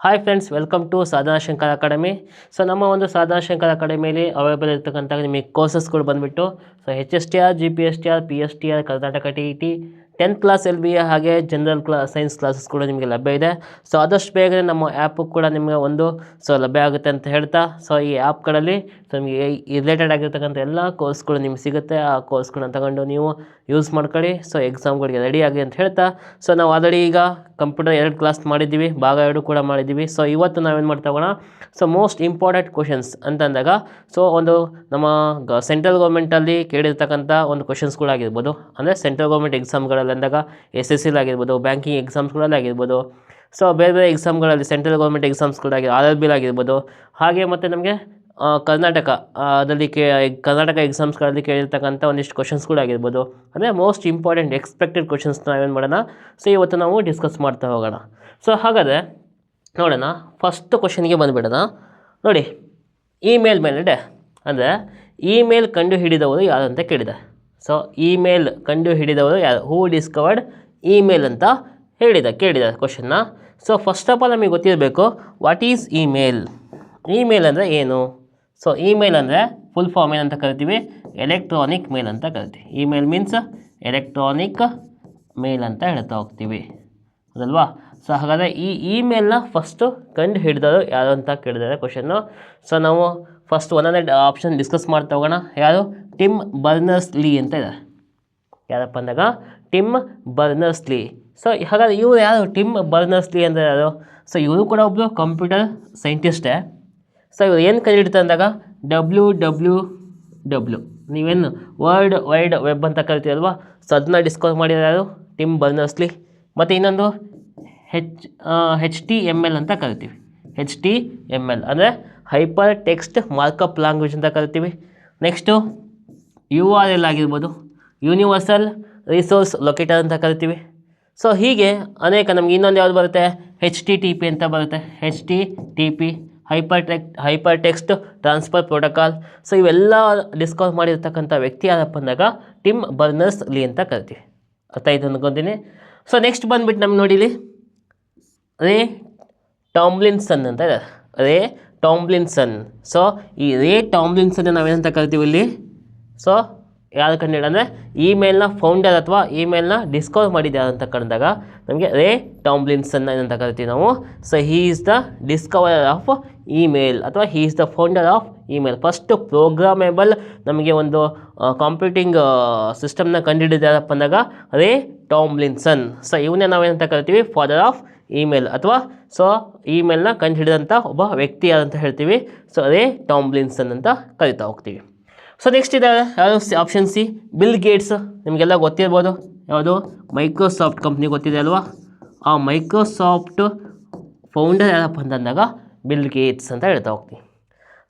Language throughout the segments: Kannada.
Hi friends, welcome to Sadhana Shankar academy. So ನಮ್ಮ ಒಂದು ಸಾಧನಾ ಶಂಕರ್ ಅಕಾಡೆಮಿಯಲ್ಲಿ ಅವೈಲೇಬಲ್ ಇರ್ತಕ್ಕಂಥ ನಿಮಗೆ ಕೋರ್ಸಸ್ಗಳು ಬಂದುಬಿಟ್ಟು HSTR, GPSTR, PSTR, Karnataka TET, 10th class LBA ಹಾಗೆ ಜನರಲ್ ಸೈನ್ಸ್ ಕ್ಲಾಸಸ್ ಕೂಡ ನಿಮಗೆ ಲಭ್ಯ ಇದೆ. ಸೊ ಆದಷ್ಟು ಬೇಗನೆ ನಮ್ಮ ಆ್ಯಪು ಕೂಡ ನಿಮಗೆ ಲಭ್ಯ ಆಗುತ್ತೆ ಅಂತ ಹೇಳ್ತಾ, ಸೊ ಈ ಆ್ಯಪ್ಗಳಲ್ಲಿ ನಿಮಗೆ ರಿಲೇಟೆಡ್ ಆಗಿರ್ತಕ್ಕಂಥ ಎಲ್ಲ ಕೋರ್ಸ್ಗಳು ನಿಮ್ಗೆ ಸಿಗುತ್ತೆ. ಆ ಕೋರ್ಸ್ಗಳನ್ನ ತಗೊಂಡು ನೀವು ಯೂಸ್ ಮಾಡ್ಕೊಳ್ಳಿ. ಸೊ ಎಕ್ಸಾಮ್ಗಳಿಗೆ ರೆಡಿ ಆಗಿ ಅಂತ ಹೇಳ್ತಾ, ಸೊ ನಾವು ಆಲ್ರೆಡಿ ಈಗ ಕಂಪ್ಯೂಟರ್ 2 ಕ್ಲಾಸ್ ಮಾಡಿದ್ದೀವಿ, ಭಾಗ 2 ಕೂಡ ಮಾಡಿದ್ದೀವಿ. ಸೊ ಇವತ್ತು ನಾವೇನು ಮಾಡ್ತಾ ಹೋಗೋಣ, ಸೊ ಮೋಸ್ಟ್ ಇಂಪಾರ್ಟೆಂಟ್ ಕ್ವಶನ್ಸ್ ಅಂತಂದಾಗ ಸೊ ಒಂದು ನಮ್ಮ ಸೆಂಟ್ರಲ್ ಗೌರ್ಮೆಂಟಲ್ಲಿ ಕೇಳಿರ್ತಕ್ಕಂಥ ಒಂದು ಕ್ವಶನ್ಸ್ಗಳಾಗಿರ್ಬೋದು, ಅಂದರೆ ಸೆಂಟ್ರಲ್ ಗೌರ್ಮೆಂಟ್ ಎಕ್ಸಾಮ್ಗಳಲ್ಲಿ ಅಂದಾಗ SSL ಆಗಿರ್ಬೋದು, ಬ್ಯಾಂಕಿಂಗ್ ಎಕ್ಸಾಮ್ಸ್ಗಳಲ್ಲಿ ಆಗಿರ್ಬೋದು, ಸೊ ಬೇರೆ ಬೇರೆ ಎಕ್ಸಾಮ್ಗಳಲ್ಲಿ ಸೆಂಟ್ರಲ್ ಗೌರ್ಮೆಂಟ್ ಎಕ್ಸಾಮ್ಸ್ಗಳಾಗಿ RRB ಆಗಿರ್ಬೋದು, ಹಾಗೆ ಮತ್ತು ನಮಗೆ ಕರ್ನಾಟಕ ಕರ್ನಾಟಕ ಎಕ್ಸಾಮ್ಸ್ಗಳಲ್ಲಿ ಕೇಳಿರ್ತಕ್ಕಂಥ ಒಂದಿಷ್ಟು ಕ್ವಶನ್ಸ್ಗಳಾಗಿರ್ಬೋದು, ಅಂದರೆ ಮೋಸ್ಟ್ ಇಂಪಾರ್ಟೆಂಟ್ ಎಕ್ಸ್ಪೆಕ್ಟೆಡ್ ಕ್ವಶನ್ಸ್ ನಾವೇನು ಮಾಡೋಣ, ಸೊ ಇವತ್ತು ನಾವು ಡಿಸ್ಕಸ್ ಮಾಡ್ತಾ ಹೋಗೋಣ. ಸೊ ಹಾಗಾದರೆ ನೋಡೋಣ, ಫಸ್ಟ್ ಕ್ವಶನ್ಗೆ ಬಂದುಬಿಡೋಣ. ನೋಡಿ, ಇಮೇಲ್ ಮೇಲಿದೆ, ಅಂದರೆ ಇಮೇಲ್ ಕಂಡು ಹಿಡಿದವರು ಯಾರು ಅಂತ ಕೇಳಿದೆ. ಸೊ ಇಮೇಲ್ ಕಂಡು ಹಿಡಿದವರು ಯಾರು, ಹೂ ಡಿಸ್ಕವರ್ಡ್ ಇಮೇಲ್ ಅಂತ ಕೇಳಿದ ಕ್ವಶನ್ನ. ಸೊ ಫಸ್ಟ್ ಆಫ್ ಆಲ್ ನಮಗೆ ಗೊತ್ತಿರಬೇಕು, ವಾಟ್ ಈಸ್ ಇಮೇಲ್. ಇಮೇಲ್ ಅಂದರೆ ಏನು? ಸೊ ಇಮೇಲ್ ಅಂದರೆ ಫುಲ್ ಫಾರ್ಮ್ ಏನಂತ ಕರಿತೀವಿ, ಎಲೆಕ್ಟ್ರಾನಿಕ್ ಮೇಲ್ ಅಂತ ಕರಿತೀವಿ. ಇಮೇಲ್ ಮೀನ್ಸ್ ಎಲೆಕ್ಟ್ರಾನಿಕ್ ಮೇಲ್ ಅಂತ ಹೇಳ್ತಾ ಹೋಗ್ತೀವಿ, ಅದಲ್ವಾ? ಸೊ ಹಾಗಾದರೆ ಈ ಇಮೇಲ್ನ ಫಸ್ಟು ಕಂಡು ಹಿಡಿದವರು ಯಾರು ಅಂತ ಕೇಳಿದ್ದಾರೆ ಕ್ವಶನ್ನು. ಸೊ ನಾವು ಫಸ್ಟ್ ಒಂದೊಂದೇ ಆಪ್ಷನ್ ಡಿಸ್ಕಸ್ ಮಾಡ್ತಾ ಹೋಗೋಣ. ಯಾರು? ಟಿಮ್ ಬರ್ನರ್ಸ್-ಲೀ ಅಂತ ಇದೆ. ಯಾರಪ್ಪ ಅಂದಾಗ ಟಿಮ್ ಬರ್ನರ್ಸ್-ಲೀ. ಸೊ ಹಾಗಾದರೆ ಇವರು ಯಾರು ಟಿಮ್ ಬರ್ನರ್ಸ್-ಲೀ ಅಂದರೆ ಯಾರು? ಸೊ ಇವರು ಕೂಡ ಒಬ್ಬರು ಕಂಪ್ಯೂಟರ್ ಸೈಂಟಿಸ್ಟೇ. ಸೊ ಇವರು ಏನು ಕಂಡುಹಿಡಿತಾರೆ ಅಂದಾಗ WWW, ನೀವೇನು ವರ್ಲ್ಡ್ ವೈಡ್ ವೆಬ್ ಅಂತ ಕರಿತೀರಲ್ವ, ಸೊ ಅದನ್ನ ಡಿಸ್ಕವರ್ ಮಾಡಿರೋ ಯಾರು? ಟಿಮ್ ಬರ್ನರ್ಸ್-ಲೀ. ಮತ್ತು ಇನ್ನೊಂದು HTML ಅಂತ ಕರಿತೀವಿ. HTML ಅಂದರೆ ಹೈಪರ್ ಟೆಕ್ಸ್ಟ್ ಮಾರ್ಕಪ್ ಲ್ಯಾಂಗ್ವೇಜ್ ಅಂತ ಕರಿತೀವಿ. ನೆಕ್ಸ್ಟು URL ಆಗಿರ್ಬೋದು, ಯೂನಿವರ್ಸಲ್ ರಿಸೋರ್ಸ್ ಲೊಕೇಟರ್ ಅಂತ ಕರಿತೀವಿ. ಸೊ ಹೀಗೆ ಅನೇಕ, ನಮ್ಗೆ ಇನ್ನೊಂದು ಯಾವುದು ಬರುತ್ತೆ, HTTP ಅಂತ ಬರುತ್ತೆ. HTTP hyper text transfer protocol. So ಇವೆಲ್ಲ ಡಿಸ್ಕವರ್ ಮಾಡಿರ್ತಕ್ಕಂಥ ವ್ಯಕ್ತಿ ಯಾರಪ್ಪ ಅಂದಾಗ ಟಿಮ್ ಬರ್ನರ್ಸ್-ಲೀ ಅಂತ ಕರಿತೀವಿ. ಅರ್ಥ ಆಯ್ತು ಅಂದ್ಕೊತೀನಿ. ಸೊ ನೆಕ್ಸ್ಟ್ ಬಂದುಬಿಟ್ಟು ನಮ್ಗೆ ನೋಡಿಲಿ, ರೇ ಟಾಮ್ಲಿನ್ಸನ್ ಅಂತ ಇದೆ. ರೇ ಟಾಮ್ಲಿನ್ಸನ್. ಸೊ ಈ ರೇ ಟಾಮ್ಲಿನ್ಸನ್ ನಾವೇನಂತ ಕರಿತೀವಿ ಇಲ್ಲಿ? ಸೊ ಯಾರು ಕಂಡು ಅಂದರೆ ಇಮೇಲ್ನ ಫೌಂಡರ್ ಅಥವಾ ಇಮೇಲ್ನ ಡಿಸ್ಕವರ್ ಮಾಡಿದ್ದಾರೆ ಅಂತ ಕಂಡಾಗ ನಮಗೆ ರೇ ಟಾಮ್ಲಿನ್ಸನ್ ಏನಂತ ಕರಿತೀವಿ ನಾವು. So he is the discoverer of email ಅಥವಾ he is the founder of email. First programmable ನಮಗೆ ಒಂದು ಕಂಪ್ಯೂಟಿಂಗ್ ಸಿಸ್ಟಮ್ನ ಕಂಡುಹಿಡಿದಾರಪ್ಪ ಅಂದಾಗ ರೇ ಟಾಮ್ಲಿನ್ಸನ್. ಸೊ ಇವನ್ನೇ ನಾವೇನಂತ ಕರಿತೀವಿ, ಫಾದರ್ ಆಫ್ ಇಮೇಲ್ ಅಥವಾ ಸೊ ಇಮೇಲ್ನ ಕಂಡುಹಿಡಿದಂಥ ಒಬ್ಬ ವ್ಯಕ್ತಿ ಯಾರಂತ ಹೇಳ್ತೀವಿ. ಸೊ ರೇ ಟಾಮ್ಲಿನ್ಸನ್ ಅಂತ ಕರಿತಾ ಹೋಗ್ತೀವಿ. ಸೊ ನೆಕ್ಸ್ಟ್ ಇದೆ ಯಾವುದು? Option C, bill Gates. ನಿಮಗೆಲ್ಲ ಗೊತ್ತಿರ್ಬೋದು, ಯಾವುದು? ಮೈಕ್ರೋಸಾಫ್ಟ್ ಕಂಪ್ನಿ ಗೊತ್ತಿದೆ ಅಲ್ವಾ? ಆ ಮೈಕ್ರೋಸಾಫ್ಟ್ ಫೌಂಡರ್ ಯಾರಪ್ಪ ಅಂತಂದಾಗ ಬಿಲ್ ಗೇಟ್ಸ್ ಅಂತ ಹೇಳ್ತಾ ಹೋಗ್ತೀವಿ.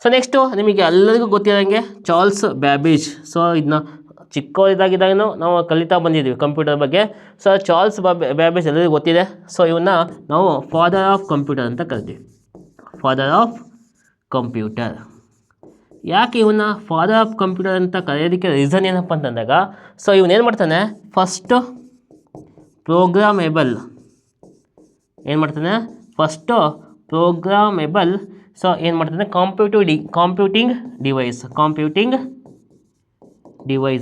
ಸೊ ನೆಕ್ಸ್ಟು ನಿಮಗೆ ಎಲ್ಲರಿಗೂ ಗೊತ್ತಿರೋಂಗೆ ಚಾರ್ಲ್ಸ್ ಬ್ಯಾಬೇಜ್. ಸೊ ಇದನ್ನ ಚಿಕ್ಕವರಿದ್ದಾಗಿದ್ದಾಗೂ ನಾವು ಕಲಿತಾ ಬಂದಿದ್ದೀವಿ ಕಂಪ್ಯೂಟರ್ ಬಗ್ಗೆ. ಸೊ ಚಾರ್ಲ್ಸ್ ಬ್ಯಾಬೇಜ್ ಎಲ್ಲರಿಗೂ ಗೊತ್ತಿದೆ. ಸೊ ಇವನ್ನ ನಾವು ಫಾದರ್ ಆಫ್ ಕಂಪ್ಯೂಟರ್ ಅಂತ ಕರಿತೀವಿ. Father of computer. ಯಾಕೆ ಇವನ್ನ ಫಾದರ್ ಆಫ್ ಕಂಪ್ಯೂಟರ್ ಅಂತ ಕರೆಯೋದಕ್ಕೆ ರೀಸನ್ ಏನಪ್ಪ ಅಂತಂದಾಗ, ಸೊ ಇವನೇನು ಮಾಡ್ತಾನೆ, ಫಸ್ಟು ಪ್ರೋಗ್ರಾಮೇಬಲ್ ಏನು ಮಾಡ್ತಾನೆ, ಫಸ್ಟು ಪ್ರೋಗ್ರಾಮೇಬಲ್. ಸೊ ಏನು ಮಾಡ್ತಾನೆ, ಕಂಪ್ಯೂಟಿಂಗ್ ಡಿವೈಸ್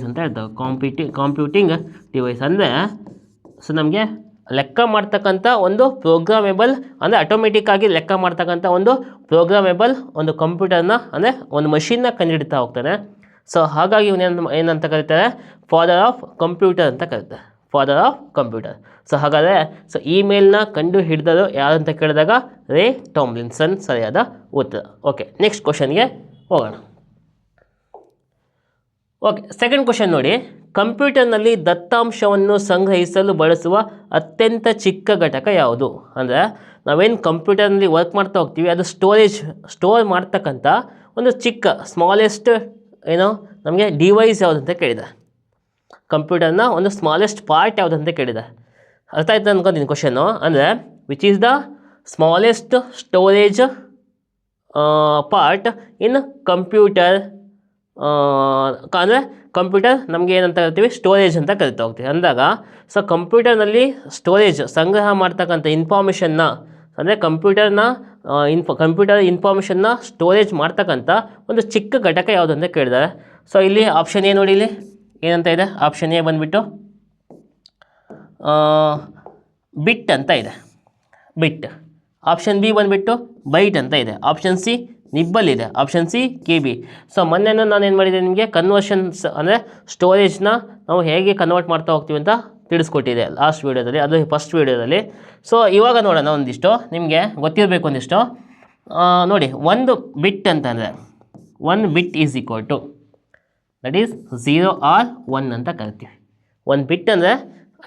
ಅಂತ ಹೇಳ್ತಾರೆ. ಕಂಪ್ಯೂಟಿಂಗ್ ಡಿವೈಸ್ ಅಂದರೆ ಸೊ ನಮಗೆ ಲೆಕ್ಕ ಮಾಡ್ತಕ್ಕಂಥ ಒಂದು ಪ್ರೋಗ್ರಾಮೇಬಲ್, ಅಂದರೆ ಆಟೋಮೆಟಿಕ್ ಆಗಿ ಲೆಕ್ಕ ಮಾಡ್ತಕ್ಕಂಥ ಒಂದು ಪ್ರೋಗ್ರಾಮೇಬಲ್ ಒಂದು ಕಂಪ್ಯೂಟರ್ನ, ಅಂದರೆ ಒಂದು ಮಷಿನ್ನ ಕಂಡುಹಿಡ್ತಾ ಹೋಗ್ತಾನೆ. ಸೊ ಹಾಗಾಗಿ ಇವನೇನು ಏನಂತ ಕರೀತಾರೆ, ಫಾದರ್ ಆಫ್ ಕಂಪ್ಯೂಟರ್ ಅಂತ ಕರೀತಾರೆ. Father of computer. ಸೊ ಹಾಗಾದರೆ ಸೊ ಇಮೇಲ್ನ ಕಂಡು ಹಿಡಿದವರು ಯಾರು ಅಂತ ಕೇಳಿದಾಗ ರೇ ಟಾಮ್ಲಿನ್ಸನ್ ಸರಿಯಾದ ಉತ್ತರ. ಓಕೆ, ನೆಕ್ಸ್ಟ್ ಕ್ವಶನ್ಗೆ ಹೋಗೋಣ. ಓಕೆ, ಸೆಕೆಂಡ್ ಕ್ವಶನ್ ನೋಡಿ, ಕಂಪ್ಯೂಟರ್ನಲ್ಲಿ ದತ್ತಾಂಶವನ್ನು ಸಂಗ್ರಹಿಸಲು ಬಳಸುವ ಅತ್ಯಂತ ಚಿಕ್ಕ ಘಟಕ ಯಾವುದು? ಅಂದರೆ ನಾವೇನು ಕಂಪ್ಯೂಟರ್ನಲ್ಲಿ ವರ್ಕ್ ಮಾಡ್ತಾ ಹೋಗ್ತೀವಿ, ಅದು ಸ್ಟೋರ್ ಮಾಡ್ತಕ್ಕಂಥ ಒಂದು ಚಿಕ್ಕ ಸ್ಮಾಲೆಸ್ಟ್ ನಮಗೆ ಡಿವೈಸ್ ಯಾವುದು ಅಂತ ಕೇಳಿದೆ. ಕಂಪ್ಯೂಟರ್ನ ಒಂದು ಸ್ಮಾಲೆಸ್ಟ್ ಪಾರ್ಟ್ ಯಾವುದು ಅಂತ ಕೇಳಿದೆ. ಅರ್ಥ ಆಯ್ತು ಅನ್ಕೊಂತೀನಿ ಕ್ವಶನ್ನು. ಅಂದರೆ which is the smallest storage part in computer. ಅಂದರೆ ಕಂಪ್ಯೂಟರ್ ನಮಗೆ ಏನಂತ ಕರಿತೀವಿ, ಸ್ಟೋರೇಜ್ ಅಂತ ಕರಿತಾ ಹೋಗ್ತೀವಿ ಅಂದಾಗ. ಸೊ ಕಂಪ್ಯೂಟರ್ನಲ್ಲಿ ಸ್ಟೋರೇಜ್ ಸಂಗ್ರಹ ಮಾಡ್ತಕ್ಕಂಥ ಇನ್ಫಾರ್ಮೇಷನ್ನ ಅಂದರೆ ಕಂಪ್ಯೂಟರ್ ಇನ್ಫಾರ್ಮೇಷನ್ನ ಸ್ಟೋರೇಜ್ ಮಾಡ್ತಕ್ಕಂಥ ಒಂದು ಚಿಕ್ಕ ಘಟಕ ಯಾವುದು ಅಂತ ಕೇಳಿದ್ದಾರೆ. ಸೊ ಇಲ್ಲಿ ಆಪ್ಷನ್ ಎ ನೋಡಿ, ಇಲ್ಲಿ ಏನಂತ ಇದೆ, ಆಪ್ಷನ್ ಎ ಬಂದುಬಿಟ್ಟು ಬಿಟ್ ಅಂತ ಇದೆ, ಬಿಟ್. ಆಪ್ಷನ್ ಬಿ ಬಂದುಬಿಟ್ಟು ಬೈಟ್ ಅಂತ ಇದೆ. ಆಪ್ಷನ್ ಸಿ ನಿಬ್ಬಲ್ ಇದೆ. Option C K B. So ಮೊನ್ನೆ ನಾನು ಏನು ಮಾಡಿದೆ ನಿಮಗೆ ಕನ್ವರ್ಷನ್ಸ್ ಅಂದರೆ ಸ್ಟೋರೇಜ್ನ ನಾವು ಹೇಗೆ ಕನ್ವರ್ಟ್ ಮಾಡ್ತಾ ಹೋಗ್ತೀವಿ ಅಂತ ತಿಳಿಸ್ಕೊಟ್ಟಿದೆ ಲಾಸ್ಟ್ ವೀಡಿಯೋದಲ್ಲಿ, ಅದು ಫಸ್ಟ್ ವೀಡಿಯೋದಲ್ಲಿ. ಸೊ ಇವಾಗ ನೋಡೋಣ ಒಂದಿಷ್ಟು ನಿಮಗೆ ಗೊತ್ತಿರಬೇಕು ಒಂದಿಷ್ಟು. ನೋಡಿ, ಒಂದು ಬಿಟ್ ಅಂತಂದರೆ 1 bit is equal to that is 0 or 1 ಅಂತ ಕರಿತೀವಿ. 1 ಬಿಟ್ ಅಂದರೆ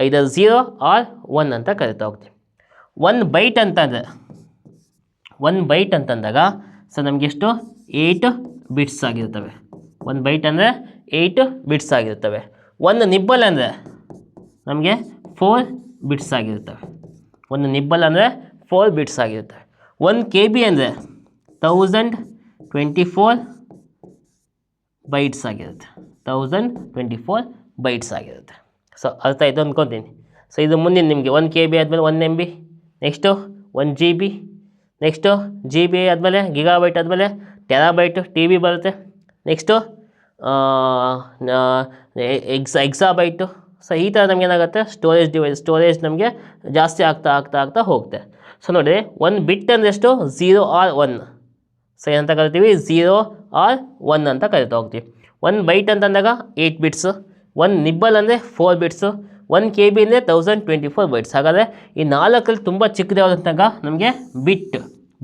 ಐದರ್ 0 or 1 ಅಂತ ಕರಿತಾ ಹೋಗ್ತೀವಿ. 1 ಬೈಟ್ ಅಂತಂದರೆ 1 ಬೈಟ್ ಅಂತಂದಾಗ ಸೊ ನಮಗೆಷ್ಟು 8 ಬಿಟ್ಸ್ ಆಗಿರ್ತವೆ. 1 ಬೈಟ್ ಅಂದರೆ 8 ಬಿಟ್ಸ್ ಆಗಿರ್ತವೆ. 1 ನಿಬ್ಬಲ್ ಅಂದರೆ ನಮಗೆ 4 ಬಿಟ್ಸ್ ಆಗಿರ್ತವೆ. 1 ನಿಬ್ಬಲ್ ಅಂದರೆ 4 ಬಿಟ್ಸ್ ಆಗಿರ್ತವೆ. 1 ಕೆ ಬಿ ಅಂದರೆ 1024 ಬೈಟ್ಸ್ ಆಗಿರುತ್ತೆ. 1024 ಬೈಟ್ಸ್ ಆಗಿರುತ್ತೆ. ಸೊ ಅರ್ಥ ಆಯಿತು ಅಂದ್ಕೊತೀನಿ. ಸೊ ಇದು ಮುಂದಿನ ನಿಮಗೆ 1 ಕೆ ಬಿ ಆದಮೇಲೆ 1 MB, next 1 GB, next GB ಆದಮೇಲೆ ಗಿಗಾಬೈಟ್ ಆದಮೇಲೆ ಟೆರಾಬೈಟು ಟಿ ಬಿ ಬರುತ್ತೆ. ನೆಕ್ಸ್ಟು ಎಕ್ಸಾಬೈಟು. ಸೊ ಈ ಥರ ನಮ್ಗೆ ಏನಾಗುತ್ತೆ, ಸ್ಟೋರೇಜ್ ನಮಗೆ ಜಾಸ್ತಿ ಆಗ್ತಾ ಹೋಗುತ್ತೆ. ಸೊ ನೋಡಿ, 1 ಬಿಟ್ ಅಂದರೆ ಎಷ್ಟು, 0 or 1. ಸೊ ಏನಂತ ಕರಿತೀವಿ, 0 or 1 ಅಂತ ಕರಿತಾ ಹೋಗ್ತೀವಿ. 1 ಬೈಟ್ ಅಂತಂದಾಗ 8 ಬಿಟ್ಸು. 1 ನಿಬ್ಬಲ್ ಅಂದರೆ 4 ಬಿಟ್ಸು. 1 ಕೆ ಬಿ ಅಂದರೆ 1024 ಬೈಟ್ಸ್. ಹಾಗಾದರೆ ಈ 4ರಲ್ಲಿ ತುಂಬ ಚಿಕ್ಕದು ಯಾವುದಂತಾಗ ನಮಗೆ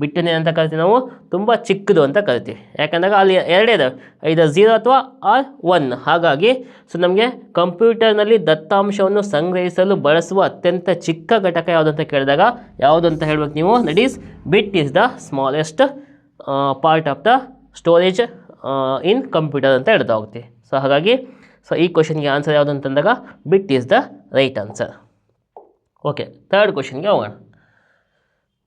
ಬಿಟ್ಟನ್ನು ಏನಂತ ಕರಿತೀವಿ ನಾವು, ತುಂಬ ಚಿಕ್ಕದು ಅಂತ ಕರಿತೀವಿ. ಯಾಕಂದಾಗ ಅಲ್ಲಿ ಎರಡೇ ಇದಾವೆ, ಐದರ್ 0 ಅಥವಾ or 1. ಹಾಗಾಗಿ ಸೊ ನಮಗೆ ಕಂಪ್ಯೂಟರ್ನಲ್ಲಿ ದತ್ತಾಂಶವನ್ನು ಸಂಗ್ರಹಿಸಲು ಬಳಸುವ ಅತ್ಯಂತ ಚಿಕ್ಕ ಘಟಕ ಯಾವುದಂತ ಕೇಳಿದಾಗ ಯಾವುದು ಅಂತ ಹೇಳ್ಬೇಕು ನೀವು, that is bit is the smallest part of the storage in computer ಅಂತ ಹೇಳ್ತಾ ಹೋಗ್ತೀವಿ. ಸೊ ಹಾಗಾಗಿ ಸೊ ಈ ಕ್ವಶನ್ಗೆ ಆನ್ಸರ್ ಯಾವುದು ಅಂತಂದಾಗ bit is the right answer. Okay, third ಕ್ವಶನ್ಗೆ ಹೋಗೋಣ.